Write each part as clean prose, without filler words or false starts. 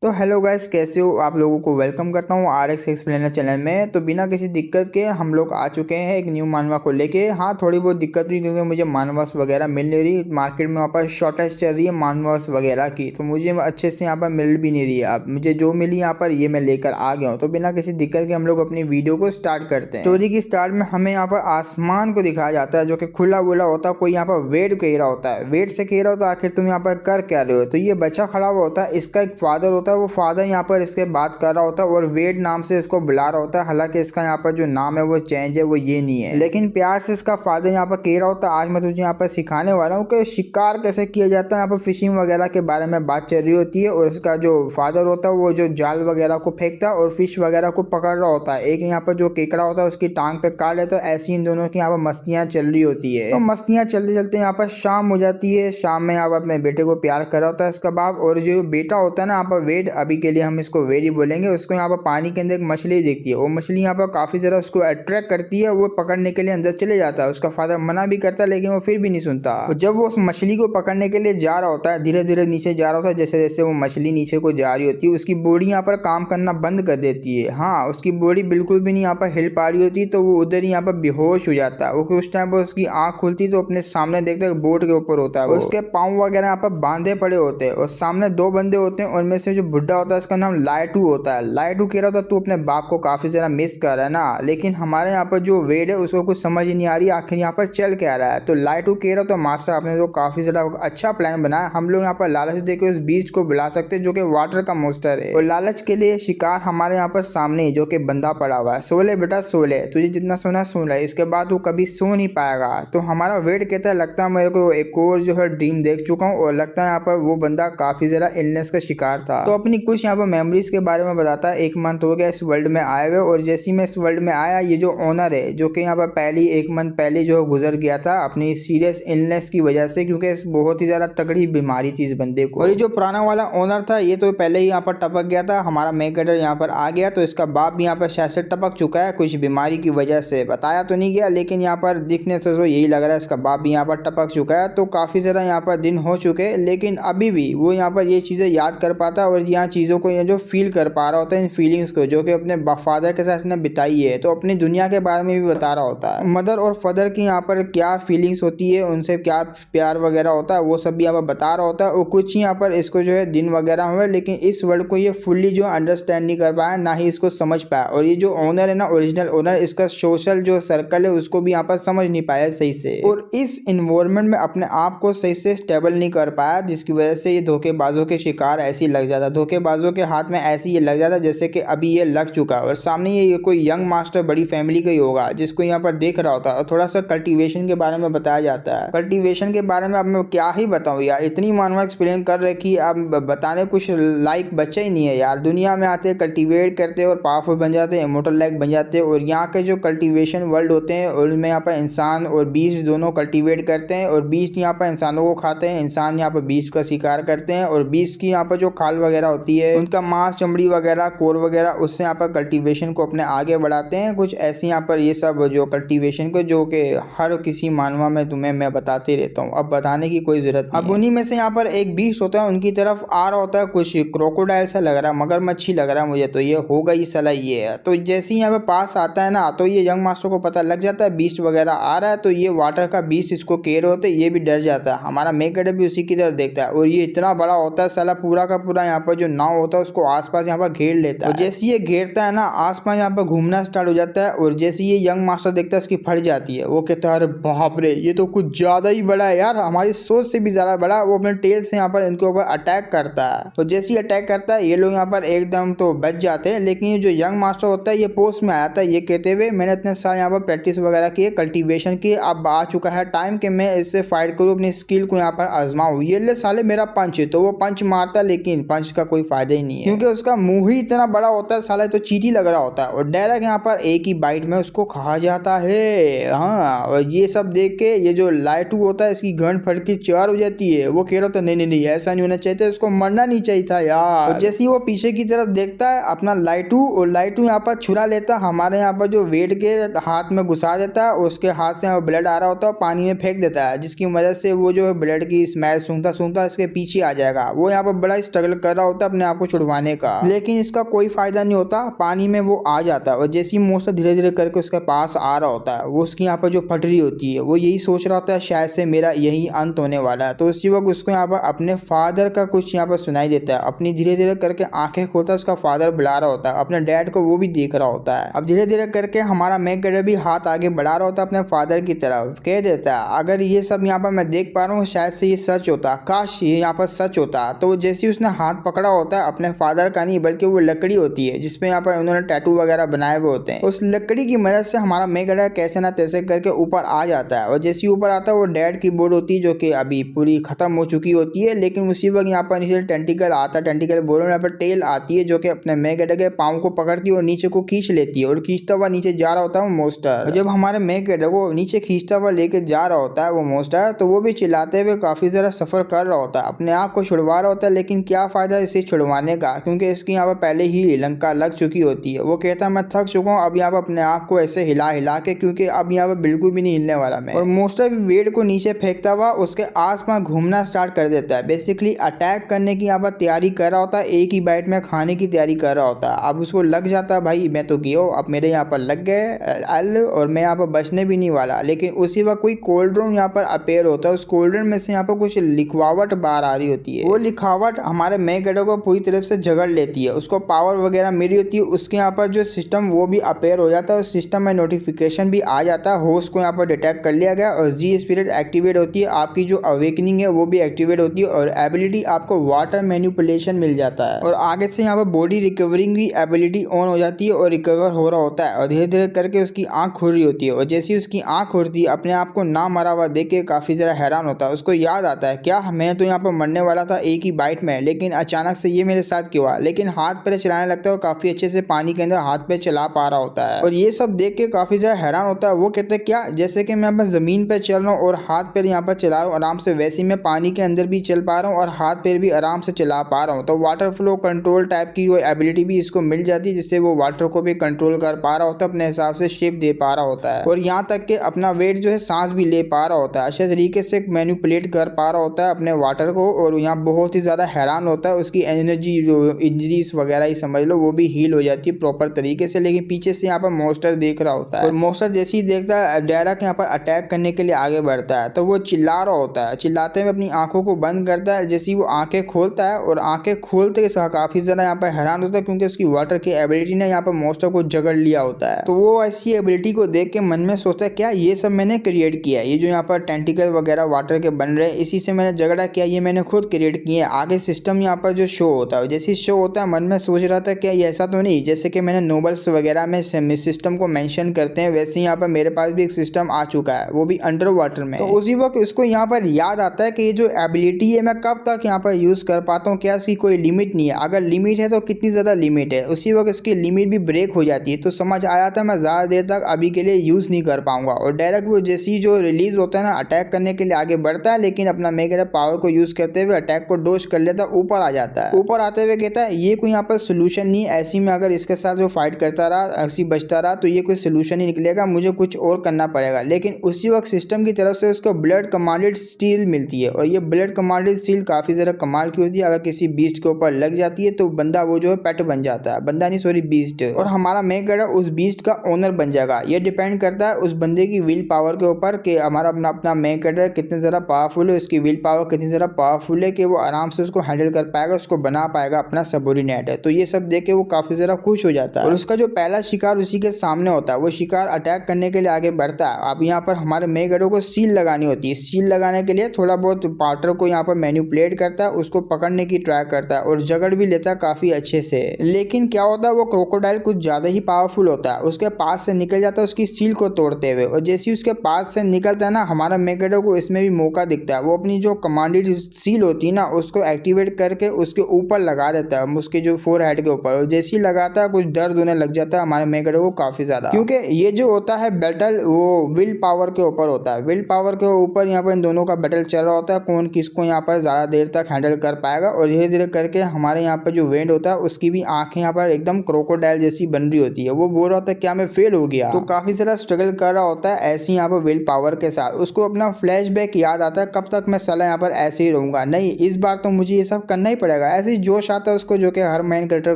तो hello guys, कैसे हो आप लोगों को वेलकम करता हूँ RX एक्सप्लेनर चैनल में। तो बिना किसी दिक्कत के हम लोग आ चुके हैं एक न्यू मानवा को लेके। हाँ, थोड़ी बहुत दिक्कत हुई क्योंकि मुझे मानवास वगैरह मिल नहीं रही मार्केट में। वहाँ पर शॉर्टेज चल रही है मानवास वगैरह की, तो मुझे अच्छे से यहाँ पर मिल भी नहीं रही है। अब मुझे जो मिली यहाँ पर ये मैं लेकर आ गया हूँ। तो बिना किसी दिक्कत के हम लोग अपनी वीडियो को स्टार्ट करते हैं। स्टोरी की स्टार्ट में हमें यहाँ पर आसमान को दिखाया जाता है जो कि खुला बुला होता है। कोई यहाँ पर वेट कह रहा होता है, वेट से कह रहा होता है आखिर तुम यहाँ पर कर क्या रहे हो। तो ये बच्चा खड़ा हुआ होता है, इसका एक फादर होता है, वो फादर यहाँ पर इसके बात कर रहा होता है और वेड नाम से इसको बुला रहा होता है। हालांकि इसका यहाँ पर जो नाम है वो चेंज है, वो ये नहीं है, लेकिन प्यार से इसका फादर यहाँ पर कह रहा होता है आज मैं तुझे यहाँ पर सिखाने वाला हूँ कि शिकार कैसे किया जाता है। यहाँ पर फिशिंग वगैरह के बारे में बात चल रही होती है और इसका जो फादर होता है वो जो जाल वगैरह को फेंकता है और फिश वगैरह को पकड़ रहा होता है। एक यहाँ पर जो केकड़ा होता है उसकी टांग पे काट लेता है। ऐसी इन दोनों की यहाँ पर मस्तियाँ चल रही होती है। तो मस्तियाँ चलते चलते यहाँ पर शाम हो जाती है। शाम में यहाँ पर अपने बेटे को प्यार कर रहा होता है इसका बाप, और जो बेटा होता है ना यहाँ पर वेड, अभी के लिए हम इसको वेड ही बोलेंगे, उसको यहाँ पर पानी के अंदर एक मछली दिखती है। वो मछली यहाँ पर काफी ज्यादा उसको अट्रैक्ट करती है। वो पकड़ने के लिए अंदर चले जाता है। उसका फादर मना भी करता है लेकिन वो फिर भी नहीं सुनता। और जब वो उस मछली को पकड़ने के लिए जा रहा होता है, धीरे धीरे नीचे जा रहा होता है, जैसे जैसे वो मछली नीचे को जा रही होती है उसकी बॉडी यहाँ पर काम करना बंद कर देती है। हाँ, उसकी बॉडी बिल्कुल भी नहीं यहाँ पर हिल पा रही होती, तो वो उधर ही यहाँ पर बेहोश हो जाता है। वो उस टाइम पर उसकी आंख खुलती तो अपने सामने देखता है बोट के ऊपर होता है। उसके पाँव वगैरह यहाँ पर बांधे पड़े होते हैं और सामने दो बंदे होते हैं। उनमें से जो बुढ़ा होता है उसका नाम लाइटू होता है। लाइटू कह रहा था तू अपने बाप को काफी ज्यादा मिस कर रहा है ना, लेकिन हमारे यहाँ पर जो वेड है उसको कुछ समझ ही नहीं आ रही आखिर यहाँ पर चल क्या रहा है। तो लाइटू कह रहा था मास्टर आपने तो काफी ज्यादा अच्छा प्लान बनाया, हम लोग यहाँ पर लालच देकर उस बीच को बुला सकते हैं जो कि वाटर का मोस्टर है। और लालच के लिए शिकार हमारे यहाँ पर सामने ही जो कि बंदा पड़ा हुआ है। सोले बेटा सोले, तुझे जितना सोना सुन ले, इसके बाद वो कभी सो नहीं पाएगा। तो हमारा वेड कहता है लगता है मेरे को एक और जो है ड्रीम देख चुका हूँ और लगता है यहाँ पर वो बंदा काफी ज्यादा इलनेस का शिकार था। तो अपनी कुछ यहाँ पर मेमोरीज के बारे में बताता है। 1 मंथ हो गया इस वर्ल्ड में आए हुए और जैसे ही मैं इस वर्ल्ड में आया, ये जो ओनर है जो कि यहाँ पर पहली 1 मंथ पहले जो गुजर गया था अपनी सीरियस इलनेस की वजह से, क्योंकि बहुत ही ज्यादा तगड़ी बीमारी थी इस बंदे को। और ये जो पुराना वाला ओनर था ये तो पहले ही यहाँ पर टपक गया था। हमारा मेन कैरेक्टर यहाँ पर आ गया तो इसका बाप भी यहाँ पर शायद से टपक चुका है कुछ बीमारी की वजह से। बताया तो नहीं गया लेकिन यहाँ पर दिखने से तो यही लग रहा है इसका बाप भी यहाँ पर टपक चुका है। तो काफी ज्यादा यहाँ पर दिन हो चुके हैं लेकिन अभी भी वो यहाँ पर ये चीजें याद कर पाता है और यहाँ चीजों को जो फील कर पा रहा होता है, इन फीलिंग्स को जो कि अपने फादर के साथ इसने बिताई है। तो अपनी दुनिया के बारे में भी बता रहा होता है। मदर और फादर की यहाँ पर क्या फीलिंग्स होती है, उनसे क्या प्यार वगैरह होता है, वो सब भी यहाँ पर बता रहा होता है। और कुछ यहाँ पर इसको जो है दिन वगैरह हुए लेकिन इस वर्ड को ये फुल्ली जो अंडरस्टैंड नहीं कर पाया, ना ही इसको समझ पाया। और ये जो ओनर है ना, ओरिजिनल ओनर, इसका सोशल जो सर्कल है उसको भी यहाँ पर समझ नहीं पाया सही से, और इस इन्वायरमेंट में अपने आप को सही से स्टेबल नहीं कर पाया, जिसकी वजह से ये धोखेबाजों के शिकार ऐसी लग जाता, धोखेबाजों के हाथ में ऐसी ये लग जाता जैसे कि अभी ये लग चुका है। और सामने ये कोई यंग मास्टर बड़ी फैमिली का ही होगा जिसको यहाँ पर देख रहा होता है। और थोड़ा सा कल्टीवेशन के बारे में बताया जाता है। कल्टीवेशन के बारे में अब मैं क्या ही बताऊँ यार, इतनी मानवा एक्सपीरियंस कर रखी अब बताने कुछ लाइक बच्चा ही नहीं है यार। दुनिया में आते हैं, कल्टीवेट करते हैं और पावरफुल बन जाते हैं, इमोर्टल लाइक बन जाते हैं। और यहाँ के जो कल्टीवेशन वर्ल्ड होते हैं उनमें यहाँ पर इंसान और बीस्ट दोनों कल्टीवेट करते हैं और बीस्ट यहाँ पर इंसानों को खाते हैं, इंसान यहाँ पर बीस्ट का शिकार करते हैं। और बीस्ट की यहाँ पर जो खाल वगैरह होती है, उनका मांस, चमड़ी वगैरह, कोर वगैरह, उससे यहाँ पर कल्टीवेशन को अपने आगे बढ़ाते हैं। कुछ ऐसे यहाँ पर ये सब जो कल्टीवेशन को जो कि हर किसी मानवा में तुम्हें मैं बताते रहता हूँ, अब बताने की कोई जरूरत नहीं। अब उन्हीं में से यहाँ पर एक बीस्ट होता है, उनकी तरफ आ रहा होता है, कुछ क्रोकोडाइल सा लग रहा है, मगरमच्छी लग रहा है मुझे, तो ये होगा ही साला ये है। तो जैसे ही यहाँ पे पास आता है ना तो ये यंग मास्टर को पता लग जाता है बीस्ट वगैरह आ रहा है। तो ये वाटर का बीस्ट इसको केयर होते है, ये भी डर जाता है। हमारा मेन कैरेक्टर भी उसी की तरफ देखता है और ये इतना बड़ा होता है साला, पूरा का पूरा यहाँ पर जो नाव होता है उसको आसपास यहाँ पर घेर लेता है। जैसे ये घेरता है ना आसपास यहाँ पर घूमना स्टार्ट हो जाता है। और जैसे ये यंग मास्टर देखता है इसकी फट जाती है, वो कहता है अरे बाप रे ये तो कुछ ज्यादा ही बड़ा है यार, हमारी सोच से भी ज्यादा बड़ा। वो अपने टेल से यहाँ पर इनके ऊपर अटैक करता है। तो जैसे ही अटैक करता है ये लोग यहाँ पर एकदम तो बच जाते हैं, लेकिन ये जो यंग मास्टर होता है ये पोस्ट में आया था ये कहते हुए मैंने इतने साल यहाँ पर प्रैक्टिस वगैरह की, कल्टीवेशन की, अब आ चुका है टाइम कि मैं इससे फाइट करूँ, अपनी स्किल को यहाँ पर आजमाऊं। ये ले साले मेरा पंच है, तो वो पंच मारता लेकिन पंच का कोई फायदा ही नहीं है क्योंकि उसका मुंह ही इतना बड़ा होता है साला, तो चीटी लग रहा होता है और डायरेक्ट यहाँ पर एक ही बाइट में उसको खा जाता है। हाँ, और ये सब देख के ये जो लाइटू होता है इसकी गन फट के चार हो जाती है। वो कह रहा था नहीं नहीं नहीं ऐसा नहीं होना चाहिए था, इसको मरना नहीं चाहिए था यार। और जैसे ही वो पीछे की तरफ देखता है अपना लाइटू, और लाइटू यहाँ पर छुरा लेता है, हमारे यहाँ पर जो वेट के हाथ में घुसा देता है, उसके हाथ से ब्लड आ रहा होता है, पानी में फेंक देता है, जिसकी मदद से वो जो ब्लड की स्मेल सूंघता सूंघता इसके पीछे आ जाएगा। वो यहाँ पर बड़ा स्ट्रगल कर रहा होता है अपने आप को छुड़वाने का, लेकिन इसका कोई फायदा नहीं होता। पानी में वो आ जाता है और जैसे ही मोस्टर धीरे धीरे करके उसके पास आ रहा होता है, वो उसकी यहाँ पर जो फटरी होती है वो यही सोच रहा होता है शायद से मेरा यही अंत होने वाला है। तो उसी वक्त उसको यहाँ पर अपने फादर का कुछ यहाँ पर सुनाई देता है। अपनी धीरे धीरे करके आंखें खोलता है, उसका फादर बुला रहा होता है, अपने डैड को वो भी देख रहा होता है। अब धीरे धीरे करके हमारा मेन कैरेक्टर भी हाथ आगे बढ़ा रहा होता है अपने फादर की तरफ, कह देता है अगर ये सब यहाँ पर मैं देख पा रहा हूँ शायद से ये सच होता, काश ये यहाँ पर सच होता। तो जैसे ही उसने हाथ पकड़ा होता है अपने फादर का नहीं बल्कि वो लकड़ी होती है जिसपे यहाँ पर उन्होंने टैटू वगैरह बनाए हुए होते हैं, उस लकड़ी की मदद से हमारा मेन कैरेक्टर कैसे ना तैसे करके ऊपर आ जाता है। और जैसे ही ऊपर आता है वो डैड की बोर्ड होती है जो कि अभी पूरी खत्म हो चुकी होती है, लेकिन उसी वक्त यहाँ पर नीचे टेंटिकल आता है, टेंटिकल बोर्ड में यहाँ पर टेल आती है जो कि अपने मेन कैरेक्टर के पाँव को पकड़ती है और नीचे को खींच लेती है और खींचता हुआ नीचे जा रहा होता है वो मोस्टर। जब हमारे मेन कैरेक्टर को नीचे खींचता हुआ लेके जा रहा होता है वो मोस्टर, तो वो भी चिल्लाते हुए काफी ज्यादा सफर कर रहा होता है, अपने आप को छुड़वा रहा होता है। लेकिन क्या फायदा इसे छुड़वाने का, क्योंकि इसकी यहाँ पर पहले ही लंका लग चुकी होती है। वो कहता है मैं थक चुका हूँ अब यहाँ पर अपने आप को ऐसे हिला हिला के, क्योंकि अब यहाँ पर बिल्कुल भी नहीं हिलने वाला मैं। और मोस्टर भी वेट को नीचे फेंकता हुआ उसके आसपास घूमना स्टार्ट कर देता है, बेसिकली अटैक करने की यहाँ पर तैयारी कर रहा होता है, एक ही बाइट में खाने की तैयारी कर रहा होता है। अब उसको लग जाता है भाई मैं तो गया, अब मेरे यहाँ पर लग गए और मैं यहाँ पर बचने भी नहीं वाला। लेकिन उसी वक्त कोई कोल्ड ड्रॉन यहाँ पर अपेयर होता है, उस कोल्ड ड्रॉन में से यहाँ पर कुछ लिखवावट बाहर आ रही होती है। वो लिखावट हमारे मेन कैरेक्टर को पूरी तरफ से जगड़ लेती है, उसको पावर वगैरह मिली होती है, उसके यहाँ पर जो सिस्टम वो भी अपेयर हो जाता है, उस सिस्टम में नोटिफिकेशन भी आ जाता है, होस्ट को यहाँ पर डिटेक्ट कर लिया गया और जी स्पिरिट एक्टिवेट होती है, आपकी जो अवेकनिंग है वो भी एक्टिवेट होती है और एबिलिटी आपको वाटर मैनिपुलेशन मिल जाता है। और आगे से यहाँ पर बॉडी रिकवरिंग की एबिलिटी ऑन हो जाती है और रिकवर हो रहा होता है और धीरे धीरे करके उसकी आंख खुल रही होती है। और जैसे ही उसकी आंख खुलती है अपने आप को ना मरा हुआ देख के काफी ज्यादा हैरान होता है। उसको याद आता है क्या मैं तो यहाँ पर मरने वाला था एक ही बाइट में, लेकिन अचानक से ये मेरे साथ क्यों हुआ। लेकिन हाथ पैर चलाने लगता है और काफी अच्छे से पानी के अंदर हाथ पैर चला पा रहा होता है और ये सब देख के काफी ज्यादा हैरान होता है। वो कहते हैं क्या जैसे कि मैं यहाँ पर जमीन पे चल रहा हूँ और हाथ पैर यहाँ पर चला रहा हूँ आराम से, वैसे ही मैं पानी के अंदर भी चल पा रहा हूँ और हाथ पैर भी आराम से चला पा रहा हूँ। तो वाटर फ्लो कंट्रोल टाइप की वो एबिलिटी भी इसको मिल जाती है जिससे वो वाटर को भी कंट्रोल कर पा रहा होता है, अपने हिसाब से शेप दे पा रहा होता है और यहाँ तक कि अपना वेट जो है सांस भी ले पा रहा होता है, अच्छे तरीके से मैनिपुलेट कर पा रहा होता है अपने वाटर को। और यहाँ बहुत ही ज्यादा हैरान होता है, उसकी एनर्जी जो इंजरीज वगैरह ही समझ लो वो भी हील हो जाती है प्रॉपर तरीके से। लेकिन पीछे से यहाँ पर मोस्टर देख रहा होता है और मोस्टर जैसे ही देखता है डायरेक्ट यहाँ पर अटैक करने के लिए आगे बढ़ता है, तो वो चिल्ला रहा होता है, चिल्लाते हुए अपनी आंखों को बंद करता है। जैसे ही वो आंखें खोलता है और आंखें खोलते के साथ काफी ज्यादा यहाँ पर हैरान होता है क्योंकि उसकी वाटर की एबिलिटी ने यहाँ पर मोस्टर को जगड़ लिया होता है। तो वो ऐसी एबिलिटी को देख के मन में सोचता है क्या ये सब मैंने क्रिएट किया, ये जो यहाँ पर टेंटिकल वगैरह वाटर के बन रहे हैं इसी से मैंने झगड़ा किया, ये मैंने खुद क्रिएट किए। आगे सिस्टम यहाँ पर जो शो होता है, जैसे शो होता है मन में सोच रहा था क्या ये ऐसा तो नहीं जैसे कि मैंने नोबल्स वगैरह में सिस्टम को मेंशन करते हैं वैसे यहाँ पर मेरे पास भी एक सिस्टम आ चुका है, वो भी अंडर वाटर में। तो उसी वक्त उसको यहाँ पर याद आता है कि ये जो एबिलिटी है मैं कब तक यहाँ पर यूज कर पाता हूँ, क्या इसकी कोई लिमिट नहीं है, अगर लिमिट है तो कितनी ज्यादा लिमिट है। उसी वक्त इसकी लिमिट भी ब्रेक हो जाती है, तो समझ आया था मैं ज्यादा देर तक अभी के लिए यूज नहीं कर पाऊंगा। और डायरेक्ट वो जैसी जो रिलीज होता है ना अटैक करने के लिए आगे बढ़ता है, लेकिन अपना मेगा पावर को यूज करते हुए अटैक को डोज कर लेता है, ऊपर आ जाता है। ऊपर आते हुए कहता है ये कोई यहाँ पर सोल्यूशन नहीं है, ऐसी में अगर इसके साथ वो फाइट करता रहा ऐसी बचता रहा तो ये कोई सोल्यूशन ही निकलेगा, मुझे कुछ और करना पड़ेगा। लेकिन उसी वक्त सिस्टम की तरफ से उसको ब्लड कमांडेड स्टील मिलती है और ये ब्लड कमांडेड स्टील काफी ज्यादा कमाल की होती है, अगर किसी बीस्ट के ऊपर लग जाती है तो बंदा वो जो है पेट बन जाता है, बंदा नहीं सॉरी बीस्ट, और हमारा मेन कैरेक्टर उस बीस्ट का ओनर बन जाएगा। ये डिपेंड करता है उस बंदे की विल पावर के ऊपर कि हमारा अपना मेन कैरेक्टर कितने ज्यादा पावरफुल है, उसकी विल पावर कितनी ज्यादा पावरफुल है कि वो आराम से उसको हैंडल कर पाएगा, उसको बना पाएगा अपना सबोर्डिनेट है। तो ये सब देख के वो काफी ज्यादा खुश हो जाता है और उसका जो पहला शिकार उसी के सामने होता है, वो शिकार अटैक करने के लिए आगे बढ़ता है। अब यहाँ पर हमारे मेन कैरेक्टर को सील लगानी होती है, सील लगाने के लिए थोड़ा बहुत पार्टनर को यहाँ पर मैनिपुलेट करता है, उसको पकड़ने की ट्राई करता है और जगड़ भी लेता है काफी अच्छे से। लेकिन क्या होता है वो क्रोकोडाइल कुछ ज्यादा ही पावरफुल होता है, उसके पास से निकल जाता है उसकी सील को तोड़ते हुए, और जैसे ही उसके पास से निकलता है ना हमारा मेन कैरेक्टर को इसमें भी मौका दिखता है, वो अपनी जो कमांडेड सील होती है ना उसको एक्टिवेट करके उसके ऊपर लगा देता है, उसके जो फोर हेड के ऊपर, और जैसे ही लगाता है कुछ दर्द होने लग जाता है हमारे मेन कैरेक्टर को काफी ज्यादा, क्योंकि ये जो होता है बैटल वो विल पावर के ऊपर होता है। विल पावर के ऊपर यहाँ पर इन दोनों का बैटल चल रहा होता है, कौन किसको यहाँ पर ज्यादा देर तक हैंडल कर पाएगा। और धीरे धीरे करके हमारे यहाँ पर जो वेंड होता है उसकी भी आंखें यहाँ पर एकदम क्रोकोडाइल जैसी बन रही होती है, वो बोल रहा होता है क्या मैं फेल हो गया, तो काफी सारा स्ट्रगल कर रहा होता है ऐसे यहाँ पर विल पावर के साथ। उसको अपना फ्लैशबैक याद आता है कब तक मैं साला यहाँ पर ऐसे ही रहूंगा, नहीं इस बार तो मुझे ये सब करना ही पड़ेगा जाएगा। ऐसे ही जोश आता है उसको, जो कि हर मेन कैरेक्टर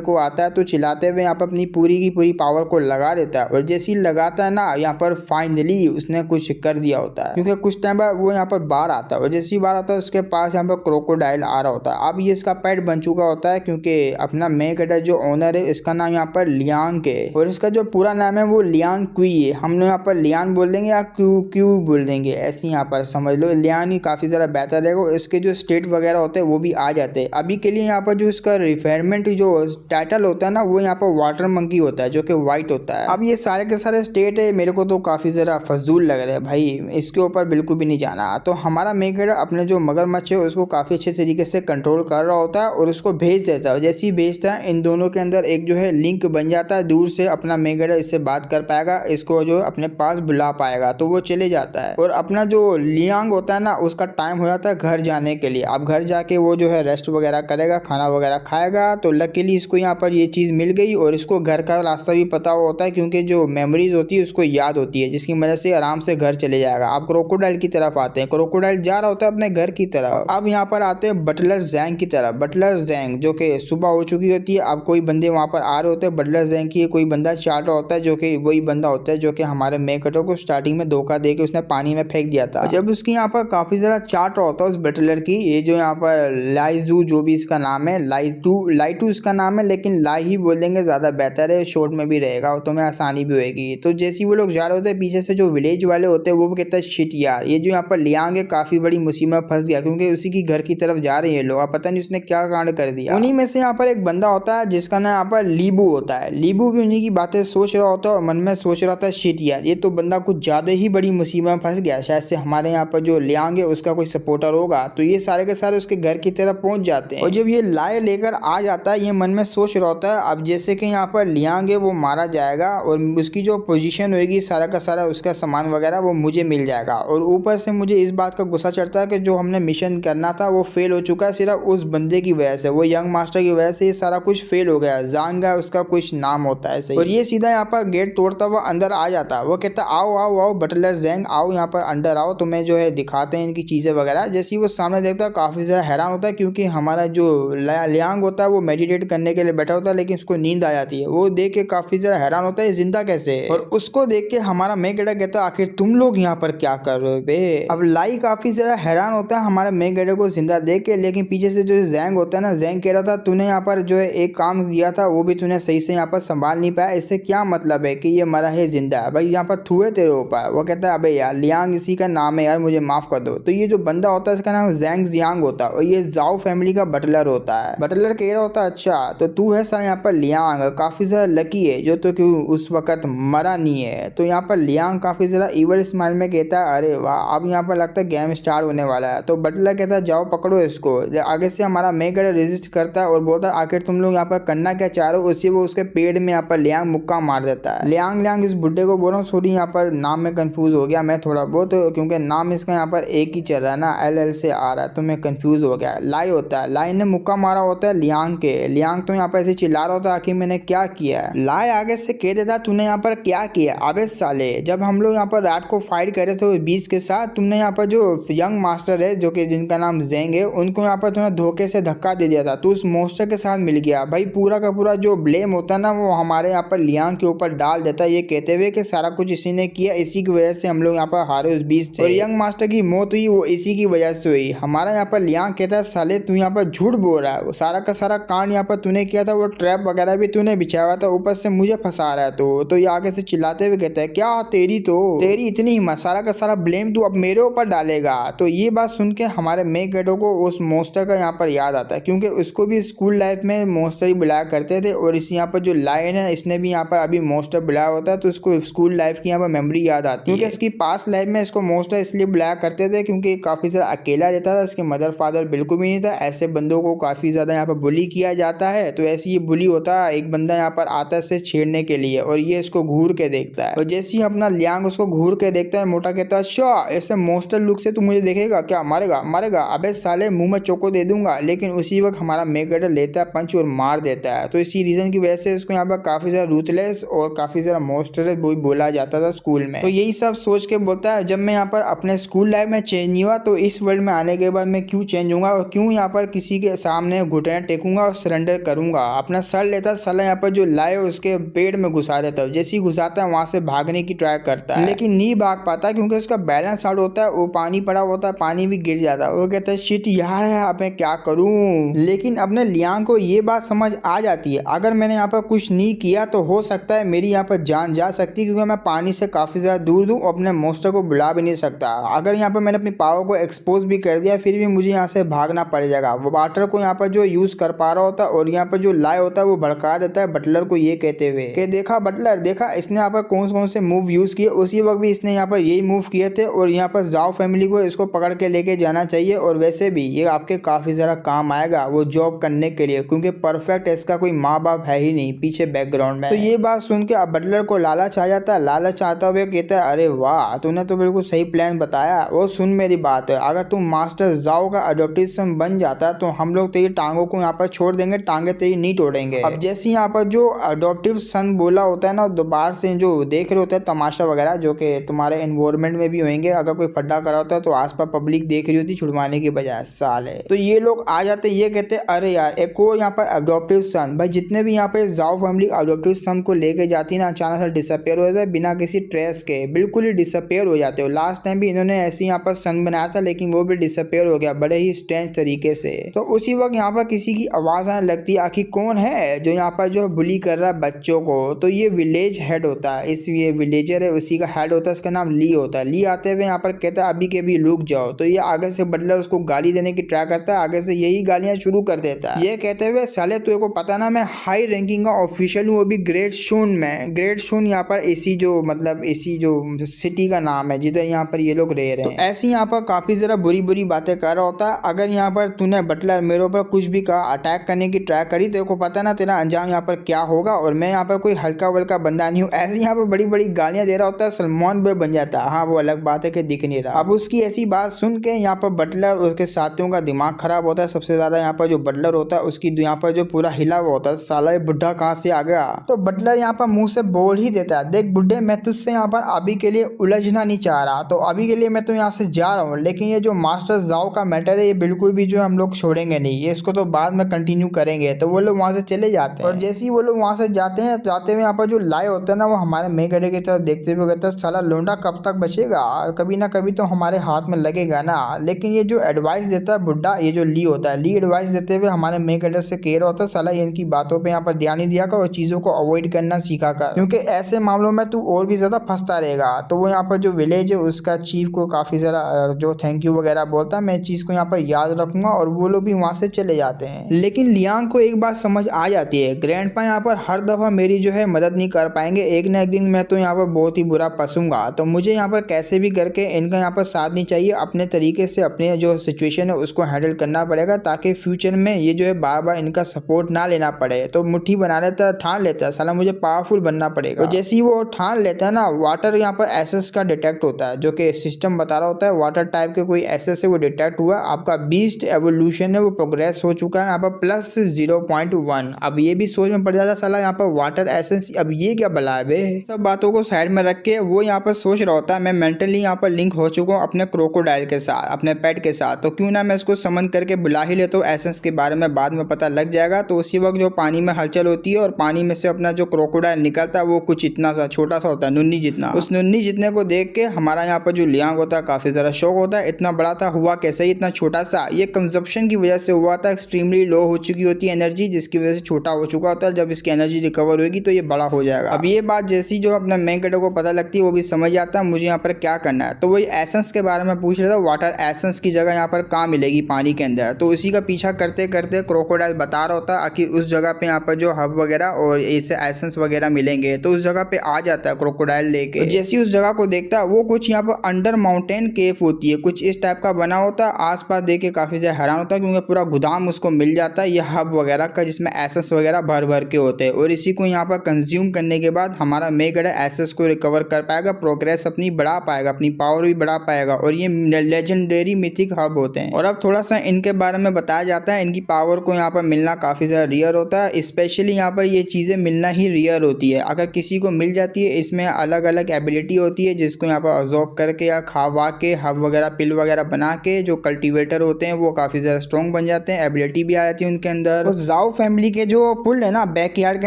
को आता है। तो चिल्लाते हुए यहाँ पर अपनी पूरी की पूरी पावर को लगा देता है, और जैसे ही लगाता है ना, यहाँ पर फाइनली उसने कुछ कर दिया होता है, क्योंकि कुछ टाइम बाद वो यहाँ पर बाहर आता है, और जैसे ही बाहर आता है उसके पास यहाँ पर क्रोकोडाइल आ रहा होता है। अब ये इसका पेट बन चुका होता है, क्योंकि अपना मेन कैरेक्टर जो ओनर है इसका नाम यहाँ पर लियांग है, और इसका जो पूरा नाम है वो लियांग क्वी है। हम लोग यहाँ पर लियान बोल देंगे या क्यू क्यू बोल देंगे, ऐसे यहाँ पर समझ लो। लियान ही काफी ज्यादा बेहतर रहेगा। इसके जो स्टेट वगैरह होते हैं वो भी आ जाते हैं। अभी के लिए यहाँ पर जो इसका रिफायरमेंट जो टाइटल होता है ना, वो यहाँ पर वाटर मंकी होता है, जो कि व्हाइट होता है। अब ये सारे के सारे स्टेट है, मेरे को तो काफी ज्यादा फजूल लग रहा है भाई, इसके ऊपर बिल्कुल भी नहीं जाना। तो हमारा मेकर अपने जो मगरमच्छ है उसको काफी अच्छे तरीके से कंट्रोल कर रहा होता है, और उसको भेज देता है। जैसे ही भेजता है, इन दोनों के अंदर एक जो है लिंक बन जाता है। दूर से अपना मेकर इससे बात कर पाएगा, इसको जो अपने पास बुला पाएगा, तो वो चले जाता है। और अपना जो लियांग होता है ना, उसका टाइम हो जाता है घर जाने के लिए। अब घर जाके वो जो है रेस्ट वगैरह करेगा, खाना वगैरह खाएगा। तो लकीली इसको यहाँ पर ये चीज मिल गई, और इसको घर का रास्ता भी पता होता है, क्योंकि जो मेमोरीज होती है उसको याद होती है, जिसकी वजह से आराम से घर चले जाएगा। अब क्रोकोडाइल की तरफ आते हैं। क्रोकोडाइल जा रहा होता है अपने घर की तरफ। अब यहाँ पर आते हैं बटलर जैंग की तरफ। बटलर जैंग जो कि सुबह हो चुकी होती है। अब कोई बंदे वहां पर आ रहे होते हैं। बटलर जैंग की कोई बंदा चाट रहा होता है, जो कि वही बंदा होता है जो कि हमारे मेकटो को स्टार्टिंग में धोखा देके उसने पानी में फेंक दिया था। जब उसकी यहाँ पर काफी ज्यादा चाट रहा होता है उस बटलर की, ये जो यहाँ पर लाइजू जो भी इसका नाम है, लाइटू इसका नाम है, लेकिन लाई ही बोल देंगे ज्यादा बेहतर है, शॉर्ट में भी रहेगा और तुम्हें आसानी भी होगी। तो जैसे ही वो लोग जा रहे होते हैं, पीछे से जो विलेज वाले होते हैं वो भी कहते हैं शिट यार, ये जो यहाँ पर लियांग है काफी बड़ी मुसीबत में फंस गया, क्योंकि उसी की घर की तरफ जा रहे हैं लोग। पता नहीं उसने क्या कांड कर दिया। उन्हीं में से यहाँ पर एक बंदा होता है जिसका नाम यहाँ पर लीबू होता है। लीबू भी उन्हीं की बातें सोच रहा होता है, और मन में सोच रहा था शिट यार, ये तो बंदा कुछ ज्यादा ही बड़ी मुसीबत में फंस गया, शायद से हमारे यहाँ पर जो लियांग है उसका कोई सपोर्टर होगा। तो ये सारे के सारे उसके घर की तरफ पहुंच जाते हैं, और जब ये लाए लेकर आ जाता है, ये मन में सोच रहा होता है अब जैसे कि यहाँ पर लियांग है वो मारा जाएगा, और उसकी जो पोजीशन होगी सारा का सारा उसका सामान वगैरह वो मुझे मिल जाएगा। और ऊपर से मुझे इस बात का गुस्सा चढ़ता है कि जो हमने मिशन करना था वो फेल हो चुका है, सिर्फ उस बंदे की वजह से, वो यंग मास्टर की वजह से ये सारा कुछ फेल हो गया। जांग है उसका कुछ नाम होता है सही। और ये सीधा यहाँ पर गेट तोड़ता हुआ अंदर आ जाता है। वो कहता है आओ आओ आओ बटलर जैंग, आओ यहाँ पर अंदर आओ, तुम्हें जो है दिखाते हैं इनकी चीजें वगैरह। जैसे ही वो सामने देखता है काफी ज्यादा हैरान होता है, क्योंकि हमारा जो लियांग होता है वो मेडिटेट करने के लिए बैठा होता है, लेकिन उसको नींद आ जाती है। वो देख के काफी ज्यादा हैरान होता है जिंदा कैसे है, और उसको देख के हमारा मेगेडा कहता है आखिर तुम लोग यहाँ पर क्या कर रहे हो बे। अब लाई काफी ज्यादा हैरान होता है हमारे मेगेडा को जिंदा देख के, लेकिन पीछे से जो जैंग होता है ना, जैंग कह रहा था तूने यहाँ पर जो है एक काम दिया था वो भी तूने सही से यहाँ पर संभाल नहीं पाया, इससे क्या मतलब है कि ये मरा है जिंदा है भाई, यहाँ पर थूए तेरे ऊपर। वो कहता है अबे यार लियांग इसी का नाम है यार, मुझे माफ कर दो। तो ये जो बंदा होता है इसका नाम जैंग जियांग होता है, और ये जाओ फैमिली का बटलर होता है। बटलर कह रहा होता है अच्छा तो तू है सर यहाँ पर लियांग, काफी ज्यादा लकी है जो तो क्यों उस वक्त मरा नहीं है। तो यहाँ पर लियांग काफी ज्यादा इवल स्माइल में कहता है अरे वाह, अब यहाँ पर लगता है गेम स्टार्ट होने वाला है। तो बटलर कहता है जाओ पकड़ो इसको। आगे से हमारा मेगर रेजिस्ट करता है और बोलता है आखिर तुम लोग यहाँ पर करना क्या चाह रहे हो। उससे वो उसके पेड़ में यहाँ पर लियांग मुक्का मार देता है। लियांग इस बुड्ढे को बोल रहा हूँ सॉरी, यहाँ पर नाम में कंफ्यूज हो गया मैं थोड़ा बहुत, क्योंकि नाम इसका यहाँ पर एक ही चल रहा है ना, LL से आ रहा है, तो मैं कंफ्यूज हो गया। लाई होता है, लाई ने मुक्का मारा होता है लियांग के। लियांग तो यहाँ पर ऐसे चिल्ला रहा होता है आखिर मैंने क्या किया है। लाई आगे से कह देता तूने यहाँ पर क्या किया। अबे साले, जब हम लोग यहाँ पर रात को फाइट कर रहे थे बीच के साथ, तुमने यहाँ पर जो यंग मास्टर है जो कि जिनका नाम जेंग है, उनको यहाँ पर तुमने धोखे से धक्का दे दिया था, तो उस मोस्टर के साथ मिल गया। भाई पूरा का पूरा जो ब्लेम होता है ना वो हमारे यहाँ पर लियांग के ऊपर डाल देता है, ये कहते हुए कि सारा कुछ इसी ने किया, इसी की वजह से हम लोग यहाँ पर हारे उस बीच से, और यंग मास्टर की मौत हुई वो इसी की वजह से हुई। हमारा यहाँ पर लियांग कहता है साले तू यहाँ पर झूठ बोल रहा है, वो सारा का सारा कांड यहाँ पर तूने किया था, वो ट्रैप वगैरह भी तूने बिछाया हुआ था, ऊपर से मुझे फंसा रहा है। तो ये आगे से चिल्लाते हुए कहता है क्या तेरी इतनी हिम्मत, सारा का सारा ब्लेम तू अब मेरे ऊपर डालेगा। तो ये बात सुन के हमारे मेगेडो को उस मोस्टर का यहाँ पर याद आता है, क्योंकि उसको भी स्कूल लाइफ में मोस्टर ही बुलाया करते थे, और इस यहाँ पर जो लायन है इसने भी यहाँ पर अभी मोस्टर बुलाया होता है, तो इसको स्कूल लाइफ की यहाँ पर मेमोरी याद आती है। क्योंकि इसकी पास लाइफ में इसको मोस्टर इसलिए बुलाया करते थे क्योंकि काफी ज्यादा अकेला रहता था, इसके मदर फादर बिल्कुल भी नहीं था। ऐसे बंदों को काफी ज्यादा यहाँ पर बुली किया जाता है। तो ऐसे ये बुली होता है, एक बंदा यहाँ पर आता है इसे छेड़ने के लिए, और ये इसको घूर के देखता है, और जैसे ही अपना लियांग उसको घूर के देखता है, मोटा कहता है अच्छा ऐसे मोस्टर लुक से तू मुझे देखेगा क्या, मारेगा अबे साले मुंह में चोको दे दूंगा। लेकिन उसी वक्त हमारा मेगेडो लेता है पंच और मार देता है। तो इसी रीजन की वजह से उसको यहाँ पर काफी ज्यादा रूथलेस और काफी ज्यादा मोस्टर बोला जाता था स्कूल में। तो यही सब सोच के बोलता है जब मैं यहाँ पर अपने स्कूल लाइफ में चेंज नहीं हुआ, तो इस वर्ल्ड में आने के बाद मैं क्यों चेंज होऊंगा, और क्यों यहाँ पर किसी के के सामने घुटने टेकूंगा और सरेंडर करूंगा। अपना सर लेता, साला यहाँ पर जो लाए उसके पेट में घुसा देता है। जैसे ही घुसाता है वहां से भागने की ट्राई करता है, लेकिन नहीं भाग पाता क्योंकि उसका बैलेंस आउट होता है। वो पानी पड़ा होता है, पानी भी गिर जाता है। वो कहता है शिट यार अब मैं क्या करूं। लेकिन अपने लियांग को ये बात समझ आ जाती है, अगर मैंने यहाँ पर कुछ नहीं किया तो हो सकता है मेरी यहाँ पर जान जा सकती है, क्योंकि मैं पानी से काफी ज्यादा दूर हूँ, अपने मॉन्स्टर को बुला भी नहीं सकता। अगर यहाँ पर मैंने अपनी पावर को एक्सपोज भी कर दिया फिर भी मुझे यहाँ से भागना पड़ जाएगा। वो वाटर को यहाँ पर जो यूज कर पा रहा होता है और यहाँ पर जो लाए होता है वो भड़का देता है बटलर को, ये कहते हुए कि देखा बटलर, देखा इसने यहाँ पर कौन कौन से मूव यूज किए। उसी वक्त भी इसने यहाँ पर यही मूव किए थे और यहाँ पर जाओ फैमिली को इसको पकड़ के लेके जाना चाहिए। और वैसे भी ये आपके काफी ज्यादा काम आएगा वो जॉब करने के लिए, क्योंकि परफेक्ट इसका कोई माँ बाप है ही नहीं पीछे बैकग्राउंड में। तो ये बात सुन के अब बटलर को लालच आ जाता है। लालच आता हुए कहता है अरे वाह तूने तो बिल्कुल सही प्लान बताया। और सुन मेरी बात, अगर तुम मास्टर जाओ का अडॉप्टिव सन बन जाता तो हम लोग तेरी टांगों को यहाँ पर छोड़ देंगे, टांगे तेरी नहीं तोड़ेंगे। अब जैसे यहाँ पर जो अडॉप्टिव सन बोला होता है ना, दोबारा से जो देख रहे होते हैं तमाशा वगैरह, जो कि तुम्हारे एनवायरमेंट में भी होंगे, अगर कोई फड्डा करा होता है तो आसपास पब्लिक देख रही होती छुड़वाने की बजाय साले। तो ये लोग आ जाते, ये कहते अरे यार एक और यहाँ पर अडॉप्टिव सन। भाई जितने भी यहाँ पे जाओ फैमिली अडॉप्टिव सन को लेके जाती ना, अचानक से डिसअपेयर हो जाए बिना किसी ट्रेस के, बिल्कुल ही डिसअपेयर हो जाते हो। लास्ट टाइम भी इन्होंने ऐसे यहाँ पर सन बनाया था लेकिन वो भी डिसअपेयर हो गया बड़े ही स्ट्रेंज तरीके से। तो उसी वक्त यहाँ पर किसी की आवाज आने लगती है, आखिर कौन है जो यहाँ पर जो बुली कर रहा है बच्चों को। तो ये विलेज हेड होता है, इस ये विलेजर है उसी का हेड होता है, इसका नाम ली होता है। ली आते हुए यहाँ पर कहता है अभी के भी रुक जाओ। तो ये आगे से बटलर उसको गाली देने की ट्राई करता है, आगे से यही गालियां शुरू कर देता है, ये कहते हुए साले तुझे को पता ना मैं हाई रैंकिंग का ऑफिशियल हूँ, वो भी ग्रेट शून में। ग्रेट शून यहाँ पर इसी जो मतलब इसी जो सिटी का नाम है जिधर यहाँ पर ये लोग रह रहे हैं। तो ऐसी यहाँ पर काफी जरा बुरी बुरी बातें कर रहा होता है। अगर यहाँ पर तूने बटलर मेरे ऊपर कुछ भी कहा, अटैक करने की ट्राई करी, तेरे को पता ना तेरा अंजाम यहाँ पर क्या होगा। और मैं यहाँ पर कोई हल्का वल्का बंदा नहीं हूँ। ऐसे यहाँ पर बड़ी बड़ी गालियां दे रहा होता है, सलमान भाई बन जाता है। हाँ वो अलग बात है कि दिख नहीं रहा। अब उसकी ऐसी बात सुन के यहाँ पर बटलर और उसके साथियों का दिमाग खराब होता है। सबसे ज्यादा यहाँ पर जो बटलर होता है उसकी यहाँ पर जो पूरा हिला हुआ होता है, साला ये बुढ़ा कहाँ से आ गया। तो बटलर यहाँ पर मुंह से बोल ही देता है, देख बुढ़े मैं तुझसे यहाँ पर अभी के लिए उलझना नहीं चाह रहा, तो अभी के लिए मैं तो यहाँ से जा रहा हूँ, लेकिन ये जो मास्टर जाओ का मैटर है ये बिल्कुल भी जो हम लोग छोड़ेंगे नहीं, ये इसको तो बाद में कंटिन्यू करेंगे। तो वो लोग वहां से चले जाते हैं। और जैसे ही वो लोग वहां से जाते हैं, जाते हुए यहाँ पर जो लाए होते हैं ना, वो हमारे मेघड़े की तरफ देखते हुए कहता है साला लोंडा कब तक बचेगा, कभी ना कभी तो हमारे हाथ में लगेगा ना। लेकिन ये जो एडवाइस देता है बुढ़ा, ये जो ली होता है, ली एडवाइस देते हुए हमारे मेघड़े से कह रहा होता है साला इनकी बातों पर यहाँ पर ध्यान नहीं दिया कर और चीजों को अवॉइड करना सीखा कर, क्योंकि ऐसे मामलों में तू और भी ज्यादा फंसता रहेगा। तो वो यहाँ पर जो विलेज है उसका चीफ को काफी ज्यादा जो थैंक यू वगैरह बोलता है, मैं चीज को यहाँ पर याद रखूंगा। और वो लोग भी वहां से चले जाते हैं। लेकिन लियांग को एक बात समझ आ जाती है, ग्रैंडपा यहाँ पर हर दफा मेरी जो है मदद नहीं कर पाएंगे, एक न एक दिन मैं तो यहाँ पर बहुत ही बुरा फंसूंगा। तो मुझे यहाँ पर कैसे भी करके इनका यहाँ पर साथ नहीं चाहिए, अपने तरीके से अपने जो सिचुएशन है उसको हैंडल करना पड़ेगा, ताकि फ्यूचर में ये जो है बार बार इनका सपोर्ट ना लेना पड़े। तो मुट्ठी बना लेता है, ठान लेता है साला मुझे पावरफुल बनना पड़ेगा। और जैसे ही वो ठान लेता है ना, वाटर यहाँ पर एसेस का डिटेक्ट होता है, जो कि सिस्टम बता रहा होता है वाटर टाइप के कोई एसेस है वो डिटेक्ट हुआ, आपका बीस्ट एवोल्यूशन है वो प्रोग्रेस हो चुका है यहाँ पर +0.1। अब ये भी सोच में पड़ जाता साला यहाँ पर वाटर एसेंस, अब ये क्या बला है बे। सब बातों को साइड में रख के वो यहाँ पर सोच रहा होता है मैं मेंटली यहाँ पर लिंक हो चुका हूँ अपने क्रोकोडाइल के साथ, अपने पेट के साथ, तो क्यों ना मैं इसको समन करके बुला ही लेता हूँ, एसेंस के बारे में बाद में पता लग जाएगा। तो उसी वक्त जो पानी में हलचल होती है और पानी में से अपना जो क्रोकोडाइल निकलता है वो कुछ इतना सा छोटा सा होता है, नुन्नी जितना। उस नुन्नी जितने को देख के हमारा यहाँ पर जो लियांग होता है काफी ज्यादा शौक होता है, इतना बड़ा था हुआ कैसे ही इतना छोटा सा, ये कंजप्शन की वजह से हुआ था, एक्सट्रीमली लो हो चुकी होती है एनर्जी, जिसकी वजह से छोटा हो चुका होता है। जब इसकी एनर्जी रिकवर होगी तो ये बड़ा हो जाएगा। अब ये बात जैसी जो अपने मेन कैरेक्टर को पता लगती है वो भी समझ जाता है मुझे यहाँ पर क्या करना है। तो वही एसेंस के बारे में पूछ रहा था, वाटर एसेंस की जगह यहाँ पर कहाँ मिलेगी पानी के अंदर। तो उसी का पीछा करते करते क्रोकोडाइल बता रहा होता है कि उस जगह पे यहाँ पर जो हब वगैरह और ऐसे एसेंस वगैरह मिलेंगे। तो उस जगह पे आ जाता है क्रोकोडाइल लेके। तो जैसे उस जगह को देखता है वो कुछ यहाँ पर अंडर माउंटेन केव होती है, कुछ इस टाइप का बना होता है। आसपास देख के काफी ज्यादा हैरान होता है क्योंकि पूरा गोदाम उसको मिल जाता है ये हब वगैरह का, जिसमें एसेंस वगैरह भर भर के होते हैं। और इसी को यहाँ पर कंज्यूम करने के बाद हमारा मेघड़ एसेंस को रिकवर कर पाएगा, प्रोग्रेस अपनी बढ़ा पाएगा, अपनी पावर भी बढ़ा पाएगा। और ये लेजेंडरी मिथिक हब होते हैं। और अब थोड़ा सा इनके बारे में बताया जाता है, इनकी पावर को यहाँ पर मिलना काफी ज्यादा रेयर होता है, स्पेशली यहाँ पर ये चीजें मिलना ही रेयर होती है। अगर किसी को मिल जाती है इसमें अलग अलग एबिलिटी होती है जिसको यहाँ पर ऑब्जॉर्ब करके या खावा के हब वगैरह पिल वगैरह बना के जो कल्टीवेटर होते हैं वो काफी ज्यादा स्ट्रॉन्ग बन बन जाते हैं, एबिलिटी भी आ जाती है उनके अंदर। उस जाओ फैमिली के जो पुल है ना बैकयार्ड के